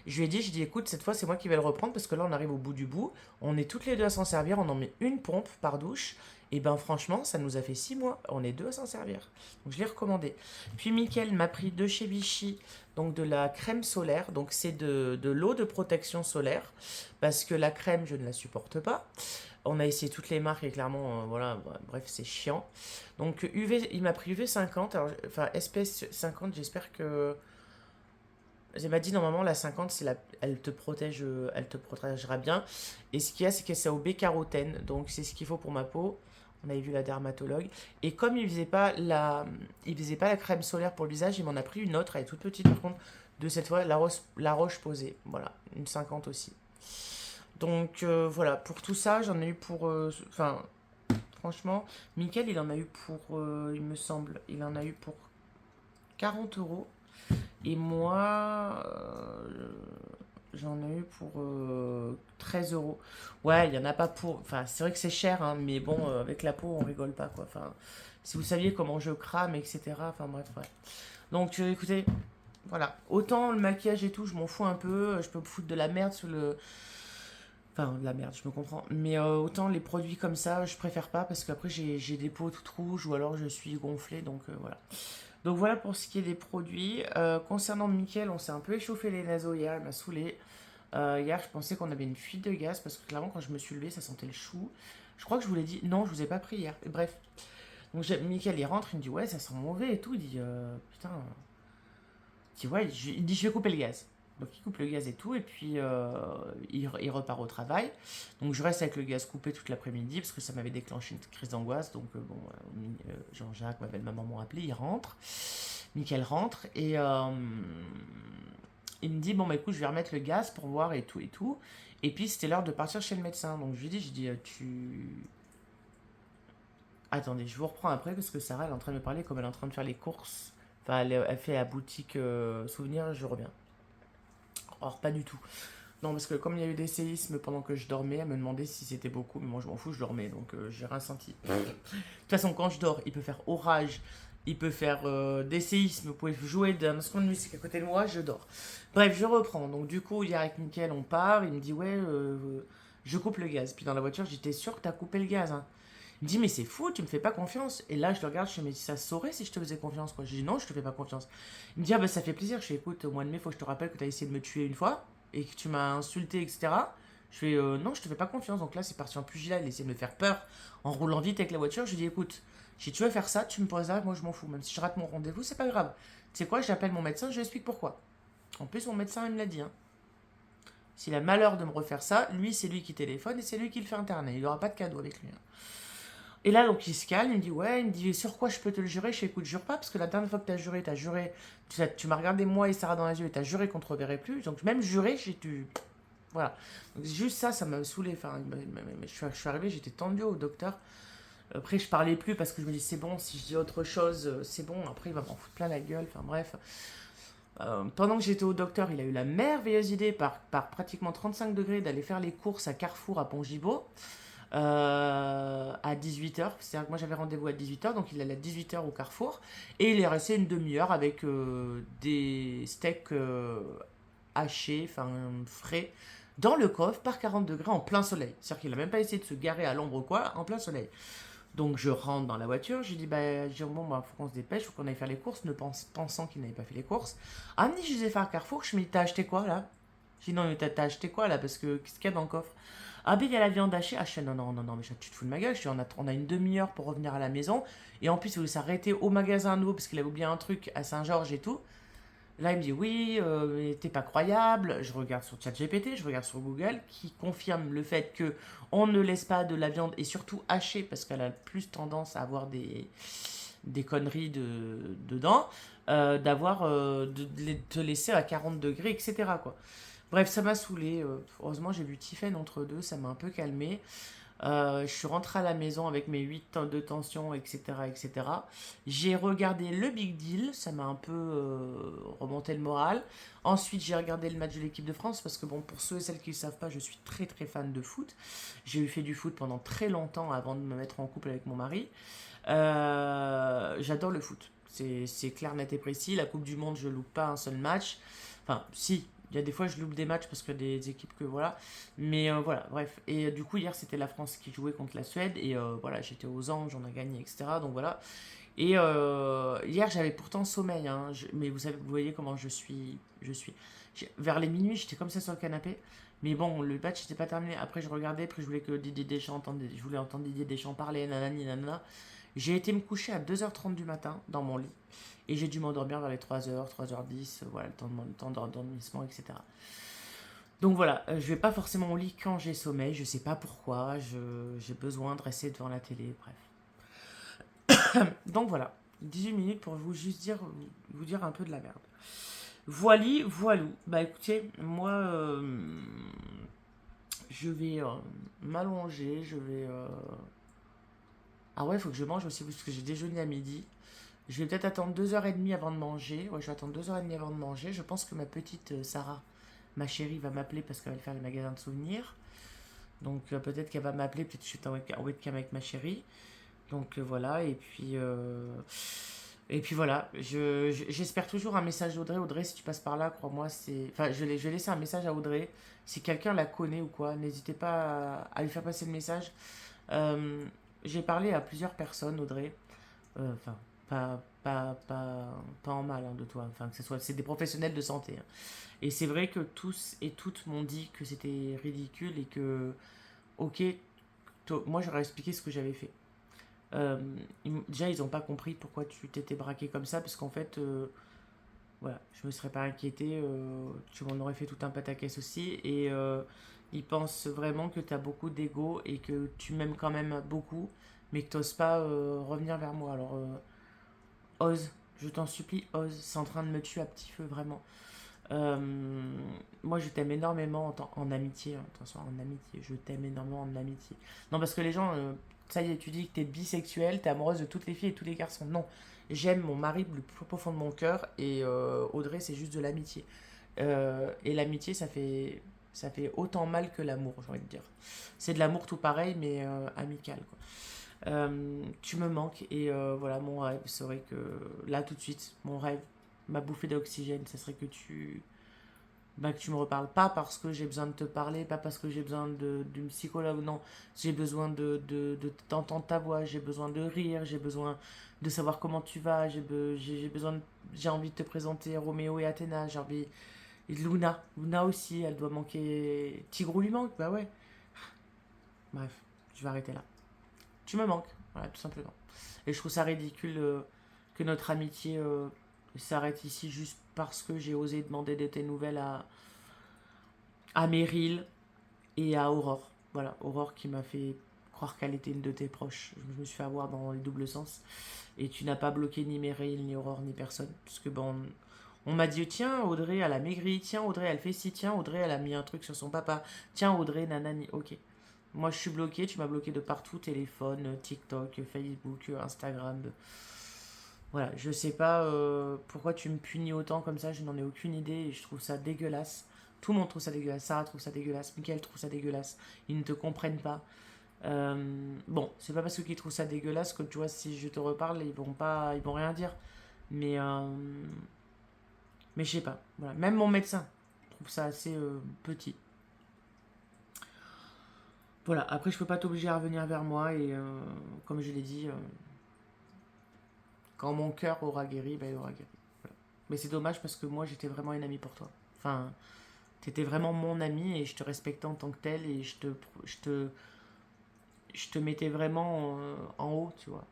Je lui ai dit, écoute, cette fois c'est moi qui vais le reprendre parce que là on arrive au bout du bout. On est toutes les deux à s'en servir, on en met une pompe par douche. Et ben franchement, ça nous a fait 6 mois. On est deux à s'en servir. Donc je l'ai recommandé. Puis Mickaël m'a pris de chez Vichy, donc de la crème solaire. Donc c'est de l'eau de protection solaire. Parce que la crème, je ne la supporte pas. On a essayé toutes les marques et clairement, voilà, bref, c'est chiant. Donc il m'a pris UV50, enfin SPS 50, j'espère que elle m'a dit normalement la 50 elle te protégera bien. Et ce qu'il y a c'est que c'est au B-carotène, donc c'est ce qu'il faut pour ma peau. On avait vu la dermatologue. Et comme il faisait pas la crème solaire pour le visage, il m'en a pris une autre, elle est toute petite par contre, de cette fois la Roche Posay. Voilà, une 50 aussi. Donc voilà, pour tout ça, j'en ai eu pour. Enfin, franchement, Mickaël, il en a eu pour. Il me semble, il en a eu pour 40 euros. Et moi, j'en ai eu pour 13 euros. Ouais, il y en a pas pour. Enfin, c'est vrai que c'est cher, hein, mais bon, avec la peau, on rigole pas, quoi. Enfin, si vous saviez comment je crame, etc. Enfin, bref, ouais. Donc, écoutez, voilà. Autant le maquillage et tout, je m'en fous un peu. Je peux me foutre de la merde sur le. Enfin, de la merde, je me comprends. Mais autant les produits comme ça, je préfère pas parce qu'après, j'ai des peaux toutes rouges ou alors je suis gonflée. Donc, voilà. Donc voilà pour ce qui est des produits. Concernant Mickaël, on s'est un peu échauffé les naseaux hier, il m'a saoulé. Hier, je pensais qu'on avait une fuite de gaz parce que clairement, quand je me suis levée, ça sentait le chou. Je crois que je vous l'ai dit. Non, je vous ai pas pris hier. Bref. Donc Mickaël, il rentre, il me dit ouais, ça sent mauvais et tout. Il dit putain. Tu vois, il dit je vais couper le gaz. Donc il coupe le gaz et tout, et puis il repart au travail. Donc je reste avec le gaz coupé toute l'après-midi parce que ça m'avait déclenché une crise d'angoisse. Donc bon, Jean-Jacques, ma belle-maman m'ont appelé, il rentre. Mickaël rentre et il me dit bon bah écoute, je vais remettre le gaz pour voir et tout et tout. Et puis c'était l'heure de partir chez le médecin. Donc je lui dis Attendez, je vous reprends après parce que Sarah elle est en train de me parler comme elle est en train de faire les courses. Enfin, elle fait la boutique souvenir, je reviens. Or, pas du tout. Non, parce que comme il y a eu des séismes pendant que je dormais, elle me demandait si c'était beaucoup, mais moi je m'en fous, je dormais, donc j'ai rien senti. De toute façon, quand je dors, il peut faire orage, il peut faire des séismes, vous pouvez jouer d'un instrument de musique à côté de moi, je dors. Bref, je reprends. Donc du coup, hier avec Mickaël, on part, il me dit ouais, je coupe le gaz. Puis dans la voiture, j'étais sûr que t'as coupé le gaz, hein. Il me dit mais c'est fou, tu me fais pas confiance. Et là, je le regarde, je me dis ça se saurait si je te faisais confiance, quoi. Je dis non, je te fais pas confiance. Il me dit ah bah ça fait plaisir. Je fais écoute, au mois de mai, faut que je te rappelle que t'as essayé de me tuer une fois et que tu m'as insulté, etc. Je fais non, je te fais pas confiance. Donc là, c'est parti en pugilat. Il essaie de me faire peur en roulant vite avec la voiture. Je lui dis écoute, si tu veux faire ça, tu me poses là, moi je m'en fous. Même si je rate mon rendez-vous, c'est pas grave. Tu sais quoi, j'appelle mon médecin, je lui explique pourquoi. En plus, mon médecin, il me l'a dit, hein. S'il a malheur de me refaire ça, lui, c'est lui qui téléphone et c'est lui qui le fait interner. Il aura pas de cadeau avec lui, hein. Et là, donc, il se calme, il me dit, ouais, il me dit, sur quoi je peux te le jurer? Je fais, écoute, jure pas, parce que la dernière fois que t'as juré, tu m'as regardé moi et Sarah dans les yeux et t'as juré qu'on te reverrait plus. Donc, même juré, j'ai dû. Voilà. Donc, juste ça, ça m'a saoulé. Enfin, je suis arrivé, j'étais tendu au docteur. Après, je parlais plus parce que je me dis, c'est bon, si je dis autre chose, c'est bon. Après, il va m'en foutre plein la gueule. Enfin, bref. Pendant que j'étais au docteur, il a eu la merveilleuse idée, par pratiquement 35 degrés, d'aller faire les courses à Carrefour à Pont-Gibaud à 18h. C'est-à-dire que moi j'avais rendez-vous à 18h, donc il allait à 18h au Carrefour. Et il est resté une demi-heure avec des steaks hachés, enfin frais, dans le coffre par 40 degrés en plein soleil. C'est-à-dire qu'il n'a même pas essayé de se garer à l'ombre ou quoi, en plein soleil. Donc je rentre dans la voiture, je lui dis bah bon bah faut qu'on se dépêche, faut qu'on aille faire les courses, pensant qu'il n'avait pas fait les courses. Ah me dit je les ai fait à Carrefour, je me dis t'as acheté quoi là? Je dis non mais t'as acheté quoi là parce que qu'est-ce qu'il y a dans le coffre? Ah ben il y a la viande hachée, ah je fais non non non non mais tu te fous de ma gueule, je dis on a une demi-heure pour revenir à la maison et en plus il voulait s'arrêter au magasin à nouveau parce qu'il avait oublié un truc à Saint-Georges et tout. Là, il me dit oui, mais t'es pas croyable. Je regarde sur ChatGPT, je regarde sur Google, qui confirme le fait que on ne laisse pas de la viande et surtout hachée parce qu'elle a plus tendance à avoir des conneries dedans, de te laisser à 40 degrés, etc. quoi. Bref, ça m'a saoulé. Heureusement, j'ai vu Tiffen entre deux, ça m'a un peu calmé. Je suis rentré à la maison avec mes 8 temps de tension, etc., etc. J'ai regardé le Big Deal, ça m'a un peu remonté le moral. Ensuite, j'ai regardé le match de l'équipe de France parce que, bon, pour ceux et celles qui ne savent pas, je suis très très fan de foot. J'ai eu fait du foot pendant très longtemps avant de me mettre en couple avec mon mari. J'adore le foot. C'est clair, net et précis. La Coupe du Monde, je loupe pas un seul match. Enfin, si, il y a des fois je loupe des matchs parce qu'il y a des équipes que voilà. Mais voilà, bref. Et du coup, hier, c'était la France qui jouait contre la Suède. Et voilà, j'étais aux anges, on a gagné, etc. Donc voilà. Et hier, j'avais pourtant sommeil, hein. Mais vous savez, vous voyez comment je suis. Vers les minuit, j'étais comme ça sur le canapé. Mais bon, le match n'était pas terminé. Après, je regardais, puis je voulais que Didier Deschamps je voulais entendre Didier Deschamps parler, nanani, nanana. J'ai été me coucher à 2h30 du matin dans mon lit. Et j'ai dû m'endormir vers les 3h, 3h10, voilà, le temps d'endormissement, etc. Donc voilà, je vais pas forcément au lit quand j'ai sommeil, je sais pas pourquoi, j'ai besoin de rester devant la télé, bref. Donc voilà, 18 minutes pour vous dire un peu de la merde. Voili, voilou. Bah écoutez, moi, je vais m'allonger, je vais... Ah ouais, il faut que je mange aussi parce que j'ai déjeuné à midi. Je vais peut-être attendre 2h30 avant de manger. Ouais, je vais attendre 2h30 avant de manger. Je pense que ma petite Sarah, ma chérie, va m'appeler parce qu'elle va faire le magasin de souvenirs. Donc peut-être qu'elle va m'appeler, peut-être que je suis en webcam avec ma chérie. Donc voilà, et puis voilà, j'espère toujours un message d'Audrey. Audrey, si tu passes par là, crois-moi, c'est... Enfin, je vais laisser un message à Audrey. Si quelqu'un la connaît ou quoi, n'hésitez pas à lui faire passer le message. Euh, j'ai parlé à plusieurs personnes, Audrey. Enfin, pas en mal, hein, de toi. Enfin, c'est des professionnels de santé, hein. Et c'est vrai que tous et toutes m'ont dit que c'était ridicule et que, ok, moi j'aurais expliqué ce que j'avais fait. Euh, Déjà, ils n'ont pas compris pourquoi tu t'étais braqué comme ça, parce qu'en fait, voilà, je me serais pas inquiété, tu m'en aurais fait tout un pataquès aussi, et ils pensent vraiment que tu as beaucoup d'ego et que tu m'aimes quand même beaucoup, mais que tu n'oses pas revenir vers moi. Alors, ose, je t'en supplie, ose, c'est en train de me tuer à petit feu, vraiment. Euh, Moi, je t'aime énormément en amitié, hein, attention, en amitié, je t'aime énormément en amitié. Non, parce que les gens Ça y est, tu dis que t'es bisexuelle, t'es amoureuse de toutes les filles et tous les garçons. Non, j'aime mon mari du plus profond de mon cœur et Audrey, c'est juste de l'amitié. Et l'amitié, ça fait autant mal que l'amour, j'ai envie de dire. C'est de l'amour tout pareil, mais amical, quoi. Tu me manques et voilà, mon rêve serait que, là tout de suite, mon rêve, ma bouffée d'oxygène, ce serait que tu me reparles. Pas parce que j'ai besoin de te parler, pas parce que j'ai besoin d'une psychologue, non. J'ai besoin d'entendre ta voix, j'ai besoin de rire, j'ai besoin de savoir comment tu vas, j'ai besoin j'ai envie de te présenter Roméo et Athéna, j'ai envie... Et Luna, Luna aussi, elle doit manquer... Tigrou lui manque, bah ouais. Bref, je vais arrêter là. Tu me manques, voilà, tout simplement. Et je trouve ça ridicule que notre amitié s'arrête ici juste parce que j'ai osé demander de tes nouvelles à Meryl et à Aurore. Voilà, Aurore qui m'a fait croire qu'elle était une de tes proches. Je me suis fait avoir dans les doubles sens. Et tu n'as pas bloqué ni Meryl, ni Aurore, ni personne. Parce que bon, on m'a dit, tiens, Audrey, elle a maigri. Tiens, Audrey, elle fait ci. Tiens, Audrey, elle a mis un truc sur son papa. Tiens, Audrey, nanani. Ok. Moi, je suis bloqué. Tu m'as bloqué de partout. Téléphone, TikTok, Facebook, Instagram. Voilà, je sais pas pourquoi tu me punis autant comme ça. Je n'en ai aucune idée. Et je trouve ça dégueulasse. Tout le monde trouve ça dégueulasse. Sarah trouve ça dégueulasse. Mickaël trouve ça dégueulasse. Ils ne te comprennent pas. Bon, c'est pas parce qu'ils trouvent ça dégueulasse que tu vois, si je te reparle, ils vont rien dire. Mais, euh, mais je sais pas. Voilà. Même mon médecin trouve ça assez petit. Voilà. Après, je peux pas t'obliger à revenir vers moi et comme je l'ai dit, quand mon cœur aura guéri, ben, il aura guéri. Voilà. Mais c'est dommage parce que moi, j'étais vraiment une amie pour toi. Enfin, t'étais vraiment mon ami et je te respectais en tant que tel et je te, je te mettais vraiment en haut, tu vois.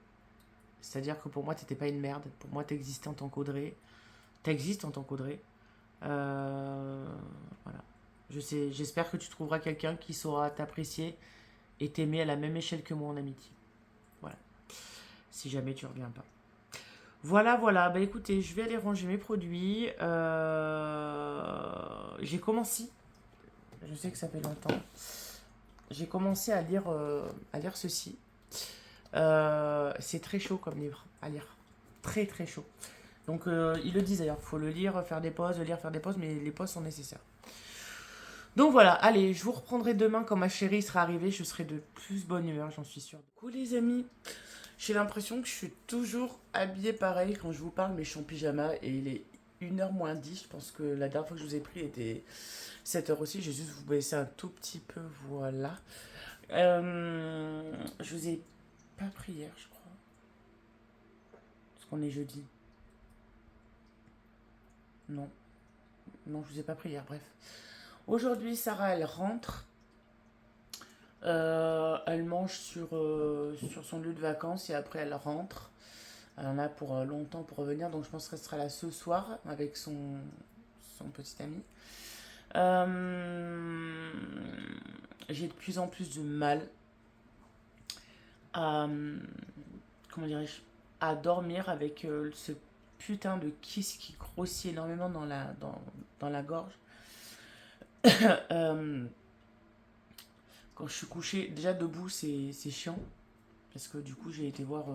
C'est-à-dire que pour moi, t'étais pas une merde. Pour moi, t'existais en tant qu'Audrey. T'existes en tant qu'Audrey. Euh, voilà. Je sais, j'espère que tu trouveras quelqu'un qui saura t'apprécier et t'aimer à la même échelle que moi en amitié. Voilà. Si jamais tu reviens pas. Voilà, voilà. Bah écoutez, je vais aller ranger mes produits. J'ai commencé. Je sais que ça fait longtemps. J'ai commencé à lire ceci. C'est très chaud comme livre à lire. Très très chaud. Donc ils le disent d'ailleurs, il faut le lire, faire des pauses, le lire, faire des pauses, mais les pauses sont nécessaires. Donc voilà, allez, je vous reprendrai demain quand ma chérie sera arrivée, je serai de plus bonne humeur, j'en suis sûre. Du coup les amis, j'ai l'impression que je suis toujours habillée pareil quand je vous parle, mais je suis en pyjama et il est 1h moins 10. Je pense que la dernière fois que je vous ai pris était 7h aussi, j'ai juste vous baisser un tout petit peu, voilà. Je vous ai pas pris hier, je crois, parce qu'on est jeudi. Non, non, je vous ai pas pris hier, bref. Aujourd'hui, Sarah, elle rentre. Elle mange sur son lieu de vacances et après elle rentre. Elle en a pour longtemps pour revenir, donc je pense qu'elle sera là ce soir avec son petit ami. Euh, j'ai de plus en plus de mal à, comment dirais-je, à dormir avec ce putain de kiss qui grossit énormément dans la gorge. Euh, Quand je suis couché, déjà debout, c'est chiant. Parce que du coup, j'ai été voir.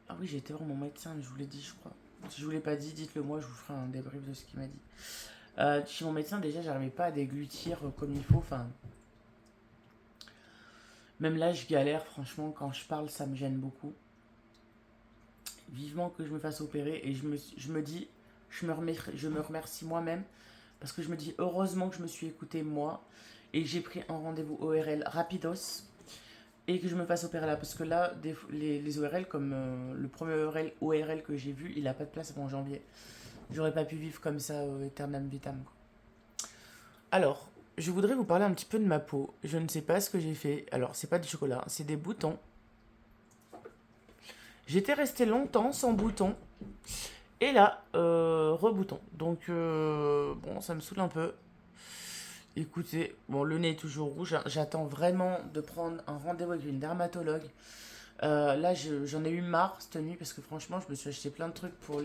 Ah oui, j'ai été voir mon médecin, je vous l'ai dit, je crois. Si je vous l'ai pas dit, dites-le moi, je vous ferai un débrief de ce qu'il m'a dit. Chez mon médecin, déjà, j'arrivais pas à déglutir comme il faut. Enfin, même là, je galère, franchement, quand je parle, ça me gêne beaucoup. Vivement que je me fasse opérer et je me dis, je me remercie moi-même parce que je me dis, heureusement que je me suis écouté moi et que j'ai pris un rendez-vous ORL rapidos et que je me fasse opérer là. Parce que là, les ORL, comme le premier ORL que j'ai vu, il a pas de place avant janvier. J'aurais pas pu vivre comme ça, eternam vitam. Alors, je voudrais vous parler un petit peu de ma peau. Je ne sais pas ce que j'ai fait. Alors, c'est pas du chocolat, c'est des boutons. J'étais resté longtemps sans boutons. Et là, rebouton. Donc, bon, ça me saoule un peu. Écoutez, bon, le nez est toujours rouge. J'attends vraiment de prendre un rendez-vous avec une dermatologue. Là, j'en ai eu marre cette nuit parce que franchement, je me suis acheté plein de trucs pour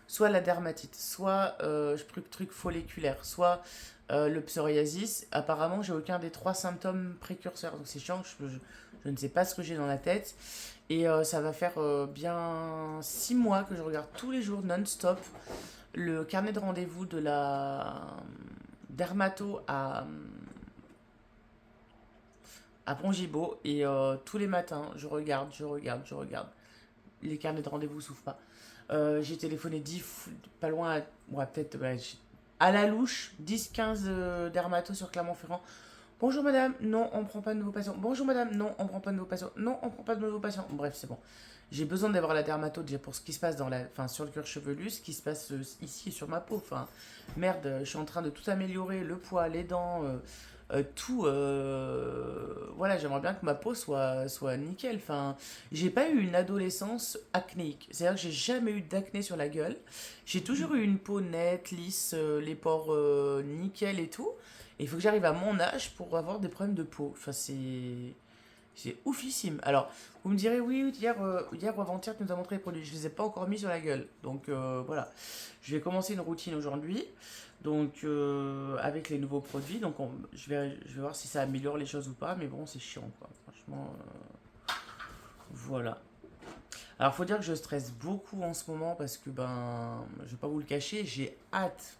soit la dermatite, soit truc folliculaire, soit le psoriasis. Apparemment, j'ai aucun des trois symptômes précurseurs. Donc c'est chiant, Je ne sais pas ce que j'ai dans la tête. Et ça va faire bien 6 mois que je regarde tous les jours non-stop le carnet de rendez-vous de la dermato à Pongibaud. Et tous les matins, je regarde. Les carnets de rendez-vous s'ouvrent pas. J'ai téléphoné 10, pas loin, ouais, peut-être ouais, à la louche, 10-15 dermatos sur Clermont-Ferrand. Bonjour madame, non, on prend pas de nouveaux patients. Bonjour madame, non, on prend pas de nouveaux patients. Non, on prend pas de nouveaux patients. Bref, c'est bon. J'ai besoin d'avoir la dermato déjà pour ce qui se passe enfin, sur le cuir chevelu, ce qui se passe ici sur ma peau. Enfin, merde, je suis en train de tout améliorer, le poids, les dents, tout. Voilà, j'aimerais bien que ma peau soit nickel. Enfin, j'ai pas eu une adolescence acnéique. C'est-à-dire que j'ai jamais eu d'acné sur la gueule. J'ai toujours eu une peau nette, lisse, les pores nickel et tout. Et il faut que j'arrive à mon âge pour avoir des problèmes de peau. Enfin, c'est oufissime. Alors, vous me direz, oui, hier ou avant-hier, tu nous as montré les produits. Je ne les ai pas encore mis sur la gueule. Donc, voilà. Je vais commencer une routine aujourd'hui. Donc, avec les nouveaux produits. Donc, je vais voir si ça améliore les choses ou pas. Mais bon, c'est chiant, quoi. Franchement, voilà. Alors, faut dire que je stresse beaucoup en ce moment parce que, ben, je vais pas vous le cacher, j'ai hâte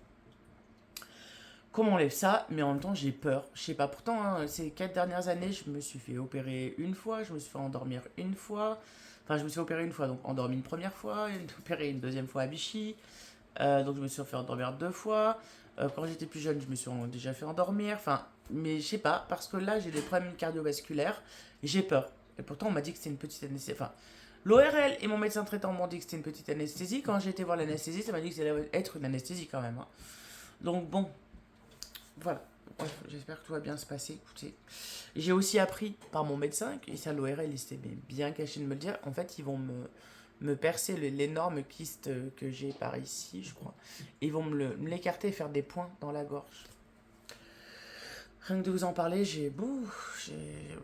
qu'on m'enlève ça, mais en même temps j'ai peur. Je sais pas, pourtant, hein, ces 4 dernières années, je me suis fait opérer une fois, je me suis fait endormir une fois. Enfin, je me suis opéré une fois, donc endormi une première fois, opéré une deuxième fois à Vichy. Donc je me suis fait endormir 2 fois. Quand j'étais plus jeune, je me suis déjà fait endormir. Enfin, mais je sais pas, parce que là j'ai des problèmes cardiovasculaires, et j'ai peur. Et pourtant on m'a dit que c'était une petite anesthésie. Enfin, l'ORL et mon médecin traitant m'ont dit que c'était une petite anesthésie. Quand j'ai été voir l'anesthésie, ça m'a dit que ça allait être une anesthésie quand même, hein. Donc bon, voilà. Bref, j'espère que tout va bien se passer. Écoutez, j'ai aussi appris par mon médecin, et ça l'ORL, il s'était bien caché de me le dire, en fait, ils vont me percer l'énorme kyste que j'ai par ici, je crois. Et ils vont me l'écarter et faire des points dans la gorge. Rien que de vous en parler,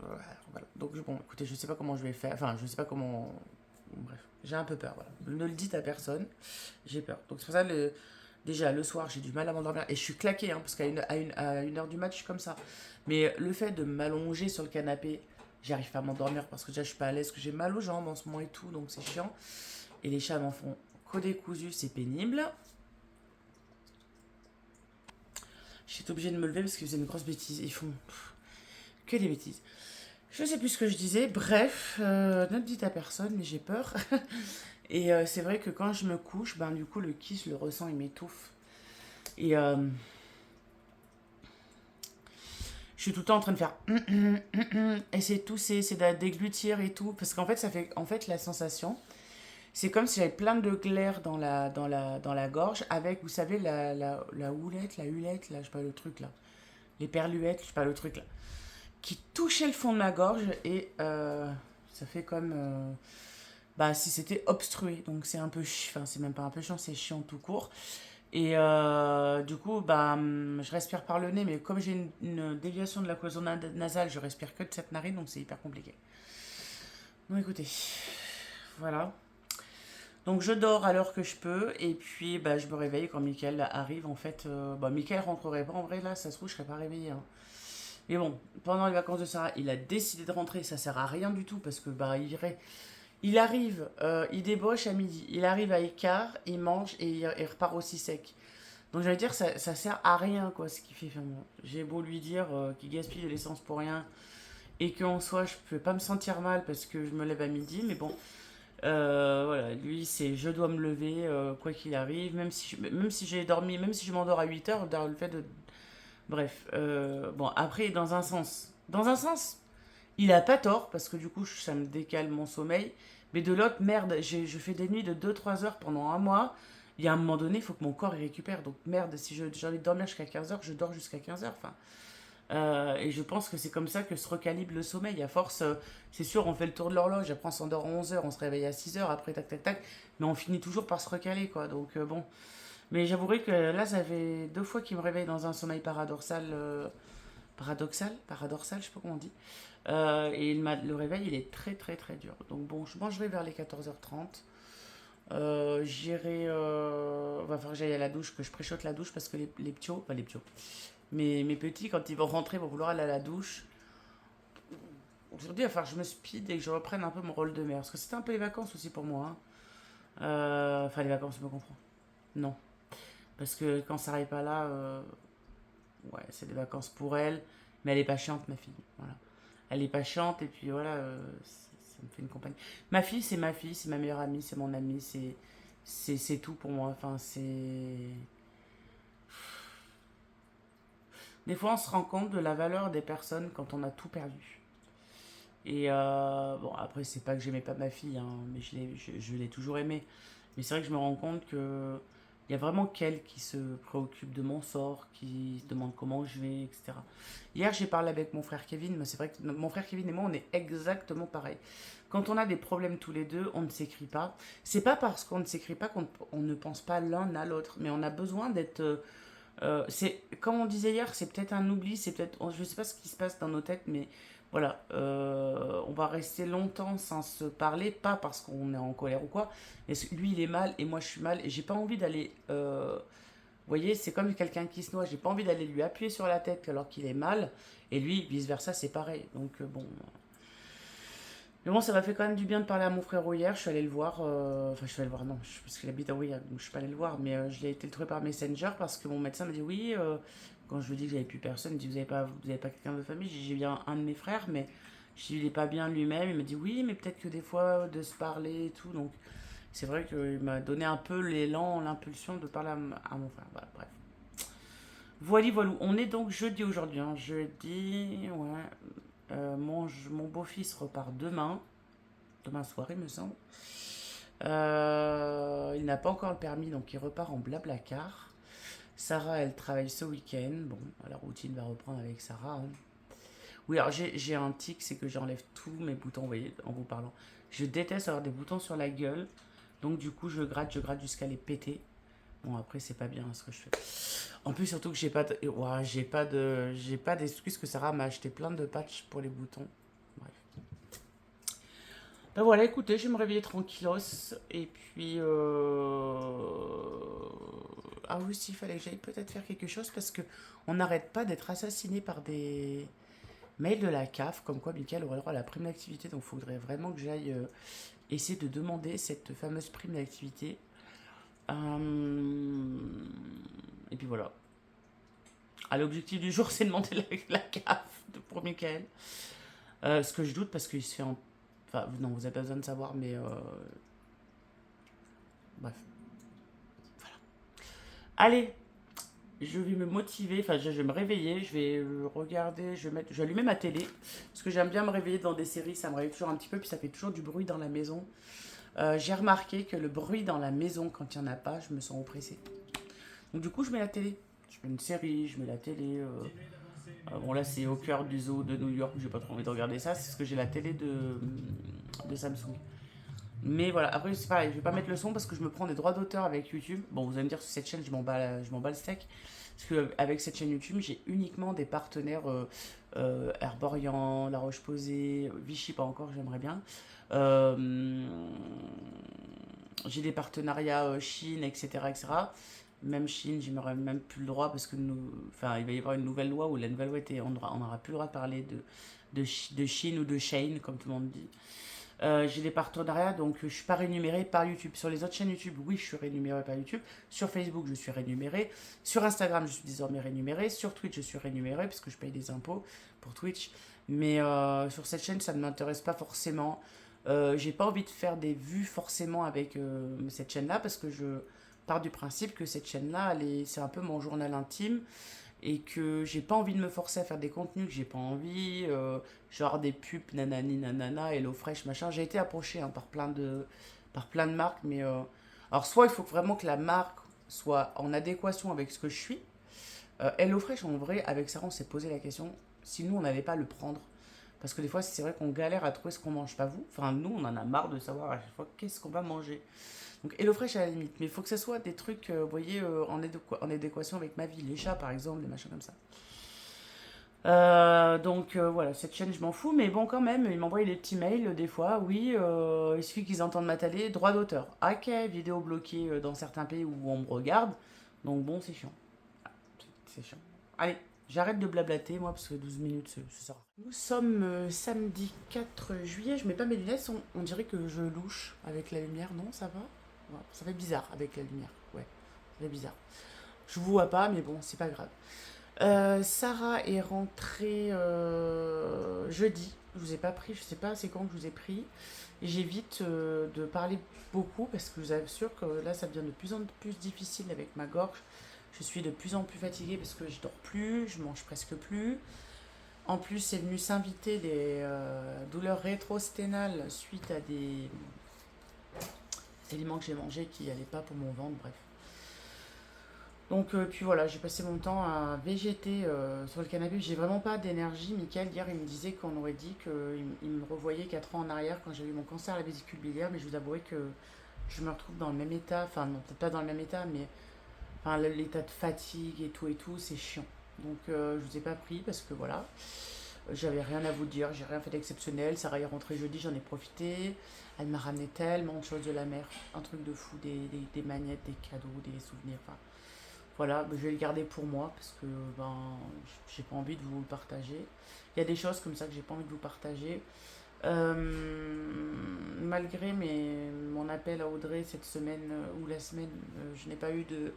voilà. Donc, bon, écoutez, je sais pas comment je vais faire. Enfin, je sais pas comment. Bref, j'ai un peu peur, voilà. Ne le dites à personne, j'ai peur. Donc, c'est pour ça, déjà, le soir, j'ai du mal à m'endormir. Et je suis claqué, hein, parce à une heure du match, je suis comme ça. Mais le fait de m'allonger sur le canapé, j'arrive pas à m'endormir parce que déjà, je suis pas à l'aise, que j'ai mal aux jambes en ce moment et tout, donc c'est chiant. Et les chats m'en font qu'au décousu, c'est pénible. J'étais obligée de me lever parce qu'ils faisaient une grosse bêtise. Ils font que des bêtises. Je sais plus ce que je disais. Bref, ne le dites à personne, mais j'ai peur. Et c'est vrai que quand je me couche, ben du coup, le kiss, le ressent, il m'étouffe. Et je suis tout le temps en train de faire essayer de tousser, essayer de déglutir et tout. Parce qu'en fait, ça fait. En fait, la sensation, c'est comme si j'avais plein de glaire dans la gorge avec, vous savez, la houlette, la hulette, là, je sais pas le truc là. Les perluettes, je sais pas le truc là. Qui touchait le fond de ma gorge et ça fait comme. Bah, si c'était obstrué. Donc c'est un peu. Enfin, c'est même pas un peu chiant, c'est chiant tout court. Et du coup, bah, je respire par le nez, mais comme j'ai une déviation de la cloison nasale, je respire que de cette narine, donc c'est hyper compliqué. Donc écoutez, voilà. Donc je dors à l'heure que je peux, et puis bah, je me réveille quand Mickaël arrive. En fait, bah, Mickaël rentrerait pas en vrai, là, ça se trouve, je serais pas réveillée, hein. Mais bon, pendant les vacances de Sarah, il a décidé de rentrer, ça sert à rien du tout, parce que bah, il arrive, il débauche à midi, il arrive à écart, il mange, et il repart aussi sec. Donc j'allais dire, ça sert à rien, quoi, ce qu'il fait. Enfin, bon, j'ai beau lui dire qu'il gaspille de l'essence pour rien, et qu'en soi, je peux pas me sentir mal parce que je me lève à midi, mais bon, voilà, lui, c'est je dois me lever, quoi qu'il arrive, même si j'ai dormi, même si je m'endors à 8 heures, le fait de. Bref, bon, après, dans un sens, il a pas tort, parce que du coup, ça me décale mon sommeil, mais de l'autre, merde, je fais des nuits de 2-3 heures pendant un mois. Il y a un moment donné, il faut que mon corps il récupère. Donc merde, si j'ai envie de dormir jusqu'à 15 heures, je dors jusqu'à 15 heures. Enfin, et je pense que c'est comme ça que se recalibre le sommeil. À force, c'est sûr, on fait le tour de l'horloge, après on s'endort à 11 heures, on se réveille à 6 heures, après tac tac tac, mais on finit toujours par se recaler, quoi. Donc bon. Mais j'avouerai que là, ça fait 2 fois qu'il me réveille dans un sommeil paradoxal. Paradoxal, je sais pas comment on dit. Et le réveil, il est très très très dur. Donc bon, je mangerai vers les 14h30. Va falloir que j'aille à la douche, que je préchote la douche parce que les ptios, mes petits, quand ils vont rentrer, vont vouloir aller à la douche. aujourd'hui, il va falloir que je me speed et que je reprenne un peu mon rôle de mère. Parce que c'était un peu les vacances aussi pour moi, hein. Enfin, les vacances, je me comprends. Non. Parce que quand ça n'arrive pas là, ouais, c'est des vacances pour elle. Mais elle est pas chiante, ma fille. Voilà. Elle est pas chiante et puis voilà, ça me fait une compagnie. Ma fille, c'est ma meilleure amie, c'est mon amie, c'est tout pour moi. Enfin, c'est. Des fois, on se rend compte de la valeur des personnes quand on a tout perdu. Et bon, après, c'est pas que j'aimais pas ma fille, hein, mais je l'ai toujours aimée. Mais c'est vrai que je me rends compte que il y a vraiment qu'elle qui se préoccupe de mon sort, qui se demande comment je vais, etc. Hier, j'ai parlé avec mon frère Kevin, mais c'est vrai que mon frère Kevin et moi, on est exactement pareil. Quand on a des problèmes tous les deux, on ne s'écrit pas. C'est pas parce qu'on ne s'écrit pas qu'on ne pense pas l'un à l'autre, mais on a besoin d'être c'est comme on disait hier, c'est peut-être un oubli, c'est peut-être, je sais pas ce qui se passe dans nos têtes, mais voilà, on va rester longtemps sans se parler, pas parce qu'on est en colère ou quoi, mais lui il est mal et moi je suis mal et j'ai pas envie d'aller, vous voyez, c'est comme quelqu'un qui se noie, j'ai pas envie d'aller lui appuyer sur la tête alors qu'il est mal et lui vice versa c'est pareil, donc bon, mais bon, ça m'a fait quand même du bien de parler à mon frérot hier. Je suis allé le voir. Enfin, je suis allé le voir, non, parce qu'il habite à Aurillac, donc je suis pas allé le voir. Mais je l'ai été le trouver par Messenger parce que mon médecin m'a dit oui. Quand je lui ai dit que j'avais plus personne, il me dit vous avez pas quelqu'un de famille. J'ai dit j'ai bien un de mes frères, mais je lui il est pas bien lui-même. Il m'a dit oui, mais peut-être que des fois, de se parler et tout. Donc, c'est vrai qu'il m'a donné un peu l'élan, l'impulsion de parler à mon frère. Voilà, bref. Voilà, voilà. On est donc jeudi aujourd'hui, hein. Jeudi, ouais. Mon beau-fils repart demain soir, il me semble. Il n'a pas encore le permis, donc il repart en blablacar. Sarah, elle travaille ce week-end. Bon, la routine va reprendre avec Sarah, hein. Oui, alors j'ai un tic, c'est que j'enlève tous mes boutons, vous voyez, en vous parlant. Je déteste avoir des boutons sur la gueule. Donc du coup, je gratte jusqu'à les péter. Bon, après, c'est pas bien ce que je fais. En plus, surtout que j'ai pas de, ouah, j'ai pas d'excuse que Sarah m'a acheté plein de patchs pour les boutons. Bref. Ben voilà, écoutez, je vais me réveiller tranquillos. Et puis. Ah oui, s'il fallait que j'aille peut-être faire quelque chose parce que on n'arrête pas d'être assassiné par des mails de la CAF, comme quoi Michael aurait le droit à la prime d'activité. Donc il faudrait vraiment que j'aille essayer de demander cette fameuse prime d'activité. Et puis voilà. Ah, l'objectif du jour, c'est de demander la CAF pour Michael. Ce que je doute parce qu'il se fait en. Enfin, non, vous n'avez pas besoin de savoir, mais bref. Allez, je vais me motiver, enfin je vais me réveiller, je vais regarder, je vais allumer ma télé, parce que j'aime bien me réveiller dans des séries, ça me réveille toujours un petit peu, puis ça fait toujours du bruit dans la maison. J'ai remarqué que le bruit dans la maison, quand il n'y en a pas, je me sens oppressée. Donc du coup, je mets la télé. Je mets une série, je mets la télé. Bon là, c'est au cœur du zoo de New York, j'ai pas trop envie de regarder ça, c'est parce que j'ai la télé de Samsung. Mais voilà, après c'est pareil, je vais pas mettre le son parce que je me prends des droits d'auteur avec YouTube. Bon, vous allez me dire sur cette chaîne, je m'en bats le steak. Parce qu'avec cette chaîne YouTube, j'ai uniquement des partenaires Herborian, La Roche-Posay, Vichy, pas encore, j'aimerais bien. Euh, j'ai des partenariats Chine, etc., etc. Même Chine, j'aimerais même plus le droit parce que enfin, il va y avoir une nouvelle loi où la nouvelle loi était, on n'aura plus le droit de parler de Chine ou de Shane, comme tout le monde dit. J'ai des partenariats, donc je suis pas rémunéré par YouTube. Sur les autres chaînes YouTube, oui, je suis rémunéré par YouTube. Sur Facebook, je suis rémunéré. Sur Instagram, je suis désormais rémunéré. Sur Twitch, je suis rémunéré puisque je paye des impôts pour Twitch. Mais sur cette chaîne, ça ne m'intéresse pas forcément. J'ai pas envie de faire des vues forcément avec cette chaîne-là parce que je pars du principe que cette chaîne-là, c'est un peu mon journal intime et que j'ai pas envie de me forcer à faire des contenus que j'ai pas envie, genre des pubs nanani nanana, HelloFresh machin. J'ai été approché hein, par plein de marques, mais alors soit il faut vraiment que la marque soit en adéquation avec ce que je suis. HelloFresh en vrai, avec Sarah on s'est posé la question si nous on n'allait pas le prendre. Parce que des fois c'est vrai qu'on galère à trouver ce qu'on mange, pas vous. Enfin nous on en a marre de savoir à chaque fois qu'est-ce qu'on va manger. Donc HelloFresh à la limite, mais il faut que ce soit des trucs, vous voyez, en adéquation avec ma vie, les chats par exemple, des machins comme ça. Donc voilà, cette chaîne je m'en fous, mais bon quand même, ils m'envoient des petits mails des fois, oui, il suffit qu'ils entendent ma télé, droit d'auteur. Ok, vidéo bloquée dans certains pays où on me regarde, donc bon c'est chiant. C'est chiant. Allez, J'arrête de blablater, moi, parce que 12 minutes, ça sert à rien. Nous sommes samedi 4 juillet. Je mets pas mes lunettes, on dirait que je louche avec la lumière. Non, ça va? Ouais, ça fait bizarre avec la lumière. Ouais, ça fait bizarre. Je vous vois pas, mais bon, c'est pas grave. Sarah est rentrée jeudi. Je vous ai pas pris, je sais pas c'est quand que je vous ai pris. J'évite de parler beaucoup parce que je vous assure que là ça devient de plus en plus difficile avec ma gorge. Je suis de plus en plus fatiguée parce que je dors plus, je mange presque plus. En plus, c'est venu s'inviter des douleurs rétrosténales suite à des aliments que j'ai mangés qui n'allaient pas pour mon ventre, bref. Donc, puis voilà, j'ai passé mon temps à végéter sur le canapé. J'ai vraiment pas d'énergie. Michael, hier, il me disait qu'on aurait dit qu'il me revoyait 4 ans en arrière quand j'ai eu mon cancer à la vésicule biliaire. Mais je vous avouerai que je me retrouve dans le même état. Enfin, non, peut-être pas dans le même état, mais enfin, l'état de fatigue et tout, c'est chiant. Donc, je vous ai pas pris parce que voilà, j'avais rien à vous dire. J'ai rien fait d'exceptionnel. Sarah est rentrée jeudi, j'en ai profité. Elle m'a ramené tellement de choses de la mer. Un truc de fou, des magnettes, des cadeaux, des souvenirs. Enfin, voilà, je vais le garder pour moi parce que ben j'ai pas envie de vous le partager. Il y a des choses comme ça que j'ai pas envie de vous partager. Malgré mon appel à Audrey cette semaine ou la semaine, je n'ai pas eu de.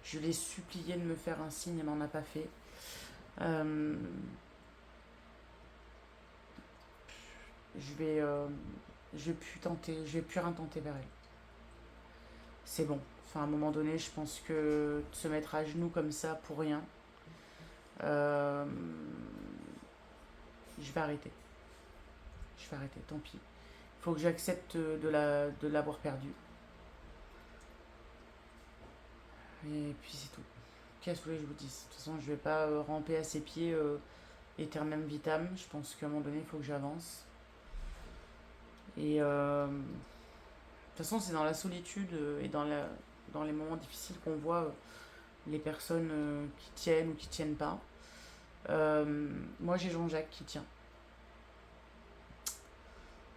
Je l'ai supplié de me faire un signe, elle n'en a pas fait. Euh, je vais, euh, je vais plus tenter, je vais plus rien tenter vers elle. C'est bon. Enfin, à un moment donné, je pense que de se mettre à genoux comme ça pour rien, euh, je vais arrêter. Je vais arrêter, tant pis. Il faut que j'accepte de l'avoir perdu. Et puis c'est tout. Qu'est-ce que je vous dis? De toute façon, je vais pas ramper à ses pieds éternam vitam. Je pense qu'à un moment donné, il faut que j'avance. Et de toute façon, c'est dans la solitude et dans les moments difficiles qu'on voit les personnes qui tiennent ou qui tiennent pas. Moi, j'ai Jean-Jacques qui tient.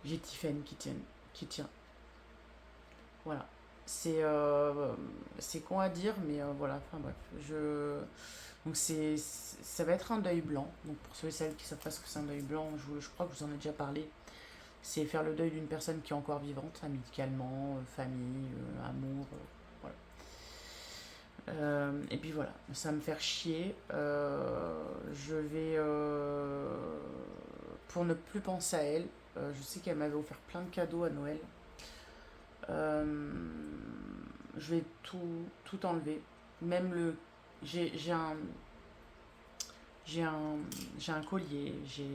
J'ai Tiffaine qui tient. Voilà. C'est con à dire, mais voilà. Enfin bref, donc ça va être un deuil blanc. Donc pour ceux et celles qui savent pas ce que c'est un deuil blanc, je crois que je vous en ai déjà parlé. C'est faire le deuil d'une personne qui est encore vivante, amicalement, famille, amour, voilà. Et puis voilà, ça va me faire chier. Je vais, pour ne plus penser à elle, je sais qu'elle m'avait offert plein de cadeaux à Noël. Euh, je vais tout enlever. Même le. J'ai un. J'ai un. J'ai un collier, j'ai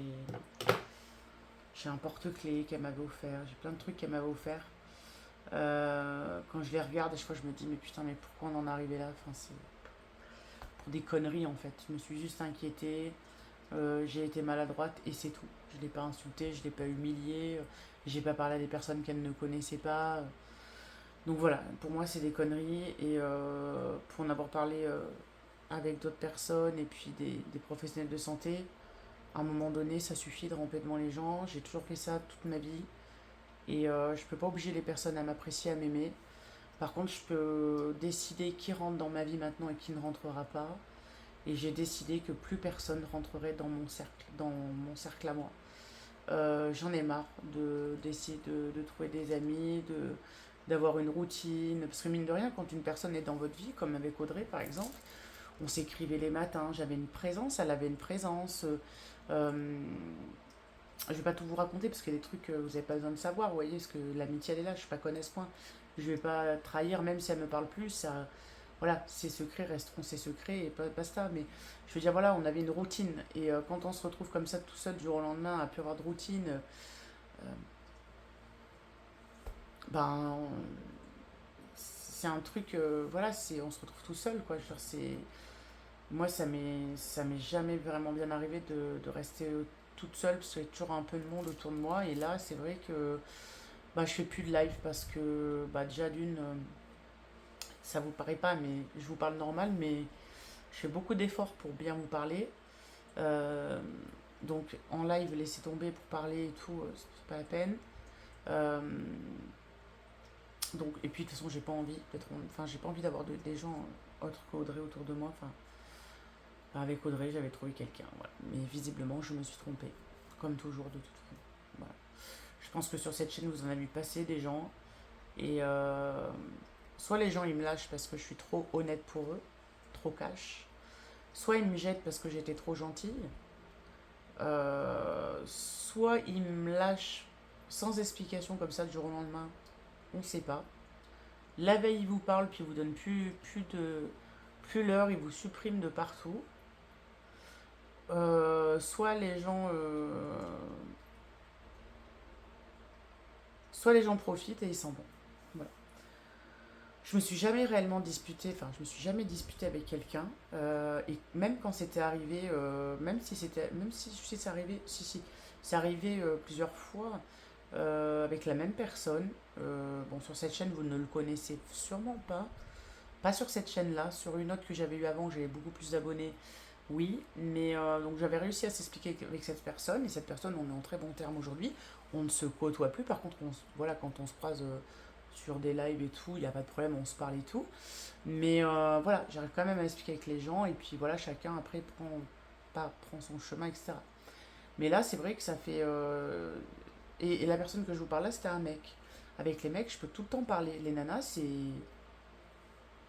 un porte-clés qu'elle m'avait offert, j'ai plein de trucs qu'elle m'avait offert. Quand je les regarde, à chaque fois je me dis, mais putain, mais pourquoi on en est arrivé là? Enfin, c'est pour des conneries en fait. Je me suis juste inquiétée, j'ai été maladroite et c'est tout. Je l'ai pas insultée, je l'ai pas humiliée, j'ai pas parlé à des personnes qu'elle ne connaissait pas. Donc voilà, pour moi c'est des conneries et pour en avoir parlé avec d'autres personnes et puis des professionnels de santé, à un moment donné ça suffit de ramper devant les gens. J'ai toujours fait ça toute ma vie et je peux pas obliger les personnes à m'apprécier, à m'aimer. Par contre, je peux décider qui rentre dans ma vie maintenant et qui ne rentrera pas. Et j'ai décidé que plus personne rentrerait dans mon cercle à moi. J'en ai marre d'essayer de trouver des amis, d'avoir une routine. Parce que mine de rien, quand une personne est dans votre vie, comme avec Audrey par exemple, on s'écrivait les matins, j'avais une présence, elle avait une présence. Euh, je vais pas tout vous raconter parce qu'il y a des trucs que vous n'avez pas besoin de savoir, vous voyez, parce que l'amitié elle est là, je suis pas connaisse point. Je vais pas trahir, même si elle me parle plus, ça, voilà, ses secrets resteront ses secrets et basta. Mais je veux dire, voilà, on avait une routine et quand on se retrouve comme ça tout seul du jour au lendemain à plus avoir de routine, ben c'est un truc, voilà, on se retrouve tout seul, quoi. Je veux dire, moi, ça m'est jamais vraiment bien arrivé de rester toute seule parce qu'il y a toujours un peu de monde autour de moi. Et là, c'est vrai que bah, je fais plus de live parce que bah, déjà d'une, ça vous paraît pas, mais je vous parle normal, mais je fais beaucoup d'efforts pour bien vous parler. Euh, donc en live, laisser tomber pour parler et tout, c'est pas la peine. Euh, donc, et puis de toute façon, j'ai pas envie d'être, enfin, j'ai pas envie d'avoir des gens autres qu'Audrey autour de moi. Enfin, Avec Audrey, j'avais trouvé quelqu'un, voilà. Mais visiblement, je me suis trompée. Comme toujours, de toute façon. Voilà. Je pense que sur cette chaîne, vous en avez vu passer des gens. Et soit les gens, ils me lâchent parce que je suis trop honnête pour eux, trop cash. Soit ils me jettent parce que j'étais trop gentille. Soit ils me lâchent sans explication comme ça du jour au lendemain. On ne sait pas. La veille, ils vous parlent, puis ils vous donnent plus l'heure, ils vous suppriment de partout. Soit les gens profitent et ils s'en vont. Voilà. Je me suis jamais réellement disputée, enfin je me suis jamais disputée avec quelqu'un. Et même quand c'était arrivé, même si je sais c'est arrivé, si c'est arrivé plusieurs fois avec la même personne. Bon, sur cette chaîne vous ne le connaissez sûrement pas. Pas sur cette chaîne-là, sur une autre que j'avais eue avant, j'avais beaucoup plus d'abonnés. Oui, mais donc j'avais réussi à s'expliquer avec cette personne, et cette personne, on est en très bon terme aujourd'hui. On ne se côtoie plus, par contre, voilà, quand on se croise sur des lives et tout, il n'y a pas de problème, on se parle et tout. Mais voilà, j'arrive quand même à expliquer avec les gens, et puis voilà, chacun après prend son chemin, etc. Mais là, c'est vrai que ça fait. Et la personne que je vous parle là, c'était un mec. Avec les mecs, je peux tout le temps parler. Les nanas,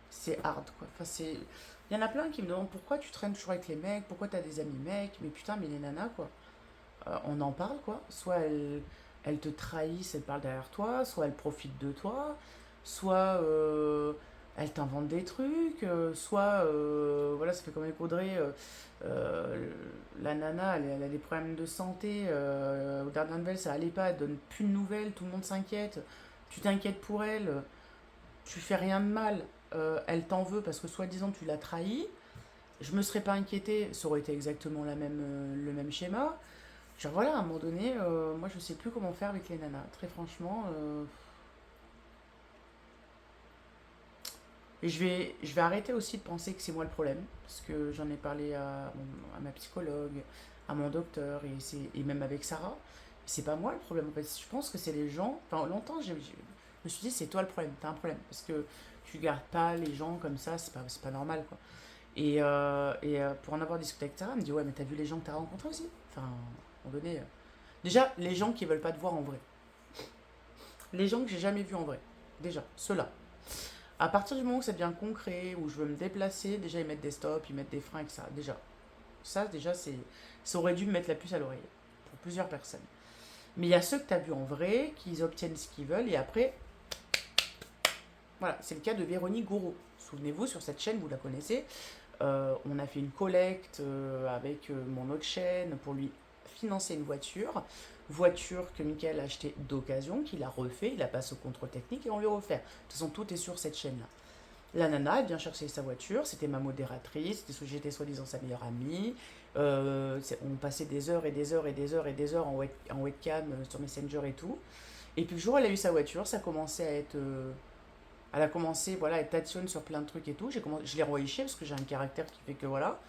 c'est hard quoi. Enfin, c'est. Il y en a plein qui me demandent pourquoi tu traînes toujours avec les mecs, pourquoi t'as des amis mecs, mais putain, mais les nanas quoi. On en parle quoi. Soit elles te trahissent, elles parlent derrière toi, soit elles profitent de toi, soit elles t'inventent des trucs, soit voilà, ça fait comme avec Audrey, euh, la nana elle a des problèmes de santé, aux dernières nouvelles ça allait pas, elle donne plus de nouvelles, tout le monde s'inquiète, tu t'inquiètes pour elle, tu fais rien de mal, elle t'en veut parce que soi-disant tu l'as trahi. Je me serais pas inquiétée, ça aurait été exactement le même schéma. Genre voilà, à un moment donné, moi je sais plus comment faire avec les nanas. Très franchement, et je vais arrêter aussi de penser que c'est moi le problème, parce que j'en ai parlé à ma psychologue, à mon docteur, et même avec Sarah. C'est pas moi le problème, en fait. Je pense que c'est les gens. Enfin, longtemps, je me suis dit, c'est toi le problème, t'as un problème, parce que tu gardes pas les gens comme ça, c'est pas normal, quoi. Et pour en avoir discuté avec Sarah, elle me dit, ouais, mais t'as vu les gens que t'as rencontrés aussi. Enfin, à un moment donné. Déjà, les gens qui veulent pas te voir en vrai. Les gens que j'ai jamais vus en vrai. Déjà, ceux-là. À partir du moment où ça devient concret, où je veux me déplacer, déjà ils mettent des stops, ils mettent des freins, etc. Déjà, déjà, ça aurait dû me mettre la puce à l'oreille. Pour plusieurs personnes. Mais il y a ceux que tu as vus en vrai, qui obtiennent ce qu'ils veulent, et après, voilà, c'est le cas de Véronique Gouraud. Souvenez-vous, sur cette chaîne, vous la connaissez, on a fait une collecte avec mon autre chaîne pour lui financer une voiture que Michael a achetée d'occasion, qu'il a refait, il a passé au contrôle technique et on lui refait. De toute façon, tout est sur cette chaîne-là. La nana, elle vient chercher sa voiture, c'était ma modératrice, j'étais soi-disant sa meilleure amie. On passait des heures et des heures et des heures et des heures en webcam sur Messenger et tout. Et puis le jour où elle a eu sa voiture, ça commençait à être. Elle a commencé, voilà, elle tatillonne sur plein de trucs et tout. Je l'ai renvoyée chier parce que j'ai un caractère qui fait que voilà.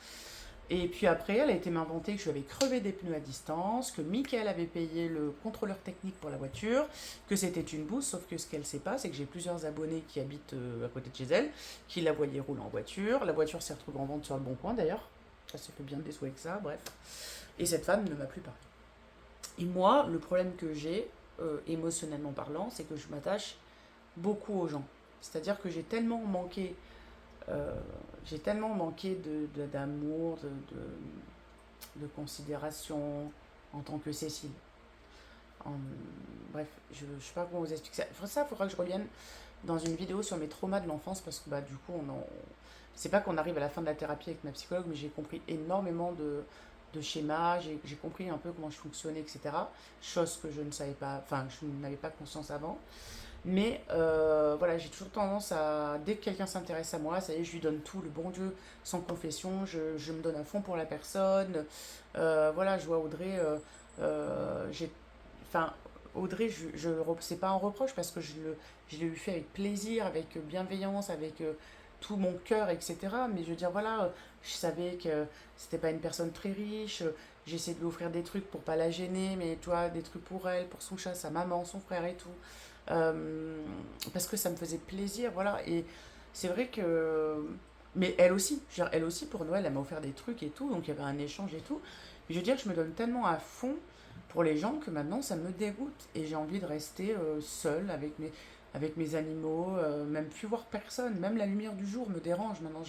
Et puis après, elle a été m'inventer que je lui avais crevé des pneus à distance, que Michael avait payé le contrôleur technique pour la voiture, que c'était une bouse, sauf que ce qu'elle sait pas, c'est que j'ai plusieurs abonnés qui habitent à côté de chez elle, qui la voyaient rouler en voiture. La voiture s'est retrouvée en vente sur le bon coin d'ailleurs. Ça se fait bien des sous avec ça, bref. Et cette femme ne m'a plus parlé. Et moi, le problème que j'ai, émotionnellement parlant, c'est que je m'attache beaucoup aux gens. C'est-à-dire que euh, j'ai tellement manqué d'amour, de considération en tant que Cécile. En- Bref, je ne sais pas comment vous expliquer ça. Pour ça, il faudra que je revienne dans une vidéo sur mes traumas de l'enfance parce que bah, du coup, c'est pas qu'on arrive à la fin de la thérapie avec ma psychologue, mais j'ai compris énormément de schémas, j'ai compris un peu comment je fonctionnais, etc. Chose que je ne savais pas, enfin, je n'avais pas conscience avant. Mais voilà, j'ai toujours tendance à, dès que quelqu'un s'intéresse à moi, ça y est, je lui donne tout, le bon Dieu, sans confession, je me donne à fond pour la personne. Voilà, je vois Audrey, enfin, Audrey, c'est pas un reproche parce que je l'ai eu fait avec plaisir, avec bienveillance, avec tout mon cœur, etc. Mais je veux dire, voilà, je savais que c'était pas une personne très riche. J'essaie de lui offrir des trucs pour pas la gêner, mais toi, des trucs pour elle, pour son chat, sa maman, son frère et tout. Euh, Parce que ça me faisait plaisir, voilà. Et c'est vrai que Mais elle aussi, je veux dire, elle aussi pour Noël, elle m'a offert des trucs et tout, donc il y avait un échange et tout. Mais je veux dire, je me donne tellement à fond pour les gens que maintenant ça me dégoûte et j'ai envie de rester seule avec mes animaux, même plus voir personne, même la lumière du jour me dérange. Maintenant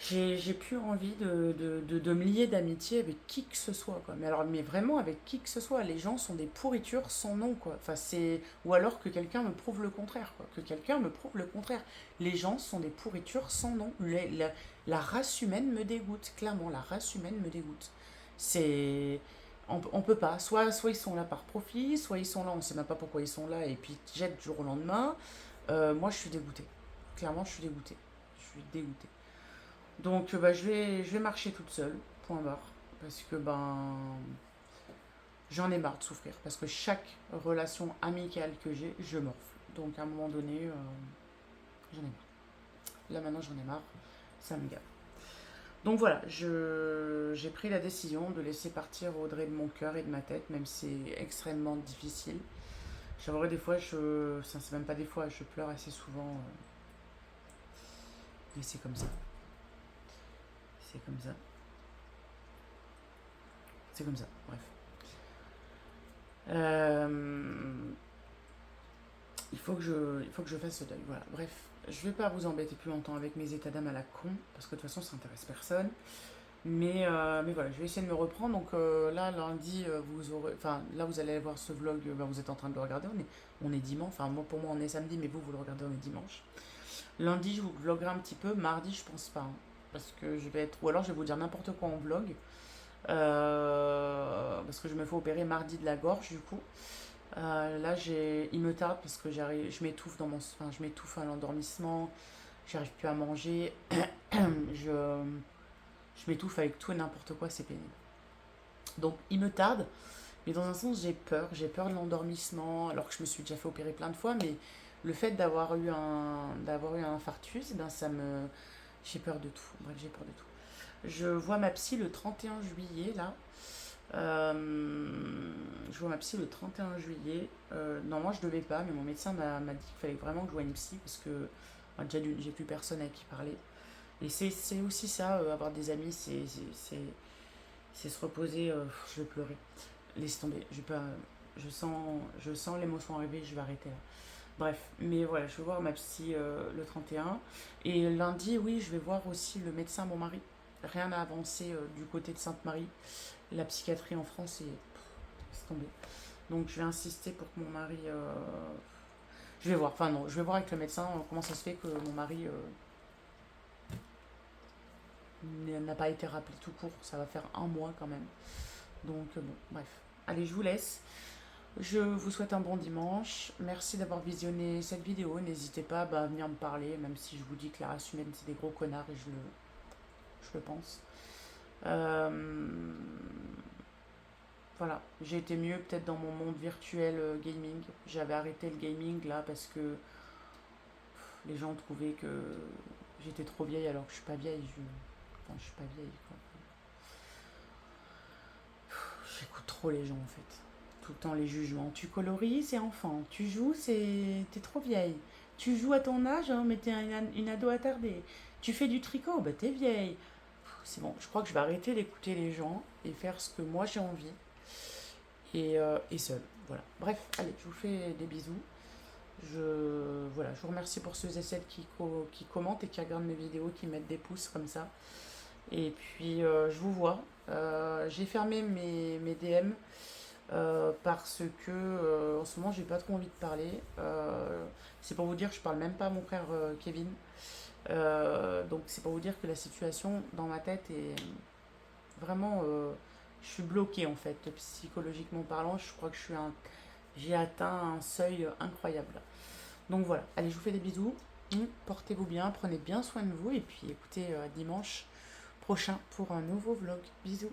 j'ai plus envie de me lier d'amitié avec qui que ce soit, quoi. Mais alors, mais vraiment avec qui que ce soit, les gens sont des pourritures sans nom, quoi. Enfin, c'est... Ou alors que quelqu'un me prouve le contraire, quoi. Que quelqu'un me prouve le contraire. Les gens sont des pourritures sans nom. La race humaine me dégoûte, clairement, la race humaine me dégoûte. C'est... On peut pas. Soit ils sont là par profit, soit ils sont là, on sait même pas pourquoi ils sont là, et puis ils jettent du jour au lendemain. Moi, je suis dégoûtée. Clairement, je suis dégoûtée. Je suis dégoûtée. Donc bah, je vais marcher toute seule, point barre. Parce que ben j'en ai marre de souffrir. Parce que chaque relation amicale que j'ai, je morfle. Donc à un moment donné, j'en ai marre. Là maintenant j'en ai marre, ça me gave. Donc voilà, j'ai pris la décision de laisser partir Audrey de mon cœur et de ma tête, même si c'est extrêmement difficile. J'aimerais des fois, ça c'est même pas des fois, je pleure assez souvent. Mais c'est comme ça. C'est comme ça. C'est comme ça. Bref. Euh, il faut que je fasse ce deuil. Voilà. Bref, je vais pas vous embêter plus longtemps avec mes états d'âme à la con, parce que de toute façon, ça intéresse personne. Mais voilà, je vais essayer de me reprendre. Donc là, lundi, vous aurez, enfin, là, vous allez voir ce vlog. Bah, vous êtes en train de le regarder. On est dimanche. Enfin, moi, pour moi, on est samedi, mais vous, vous le regardez, on est dimanche. Lundi, je vous vloguerai un petit peu. Mardi, je pense pas, hein, parce que je vais être, ou alors je vais vous dire n'importe quoi en vlog. Parce que je me fais opérer mardi de la gorge, du coup. Là, il me tarde parce que je m'étouffe enfin, je m'étouffe à l'endormissement, j'arrive plus à manger, je, je m'étouffe avec tout et n'importe quoi, c'est pénible. Donc, il me tarde, mais dans un sens, j'ai peur de l'endormissement, alors que je me suis déjà fait opérer plein de fois, mais le fait d'avoir eu un infarctus, eh ben, j'ai peur de tout. Bref, j'ai peur de tout. Je vois ma psy le 31 juillet, là. Je vois ma psy le 31 juillet. Non, moi je devais pas, mais mon médecin m'a dit qu'il fallait vraiment que je voie une psy parce que moi, déjà j'ai plus personne avec qui parler. Et c'est aussi ça, avoir des amis, c'est se reposer. Je vais pleurer. Laisse tomber. Je vais pas, je sens l'émotion arriver, je vais arrêter là. Bref, mais voilà, je vais voir ma psy le 31. Et lundi, oui, je vais voir aussi le médecin, mon mari. Rien n'a avancé du côté de Sainte-Marie. La psychiatrie en France est... laisse tomber. Donc je vais insister pour que mon mari... Je vais voir, enfin non, je vais voir avec le médecin comment ça se fait que mon mari n'a pas été rappelé tout court. Ça va faire un mois quand même. Donc bon, bref. Allez, je vous laisse. Je vous souhaite un bon dimanche. Merci d'avoir visionné cette vidéo. N'hésitez pas bah, à venir me parler, même si je vous dis que la race humaine, c'est des gros connards et je le pense. Voilà, j'ai été mieux peut-être dans mon monde virtuel gaming. J'avais arrêté le gaming là parce que les gens trouvaient que j'étais trop vieille alors que je suis pas vieille. Enfin, je suis pas vieille quoi. J'écoute trop les gens en fait. Tout le temps les jugements. Tu coloris, c'est enfant. Tu joues, t'es trop vieille. Tu joues à ton âge, hein, mais t'es une ado attardée. Tu fais du tricot, bah t'es vieille. C'est bon, je crois que je vais arrêter d'écouter les gens et faire ce que moi j'ai envie. Et seul. Voilà. Bref, allez, je vous fais des bisous. Voilà, je vous remercie pour ceux et celles qui commentent et qui regardent mes vidéos, qui mettent des pouces comme ça. Et puis, je vous vois. J'ai fermé mes DM parce que en ce moment, j'ai pas trop envie de parler. C'est pour vous dire que je parle même pas à mon frère Kevin. Donc, c'est pour vous dire que la situation dans ma tête est vraiment. Je suis bloquée en fait, psychologiquement parlant. Je crois que j'ai atteint un seuil incroyable. Donc voilà, allez, je vous fais des bisous. Portez-vous bien, prenez bien soin de vous. Et puis écoutez, dimanche prochain pour un nouveau vlog. Bisous.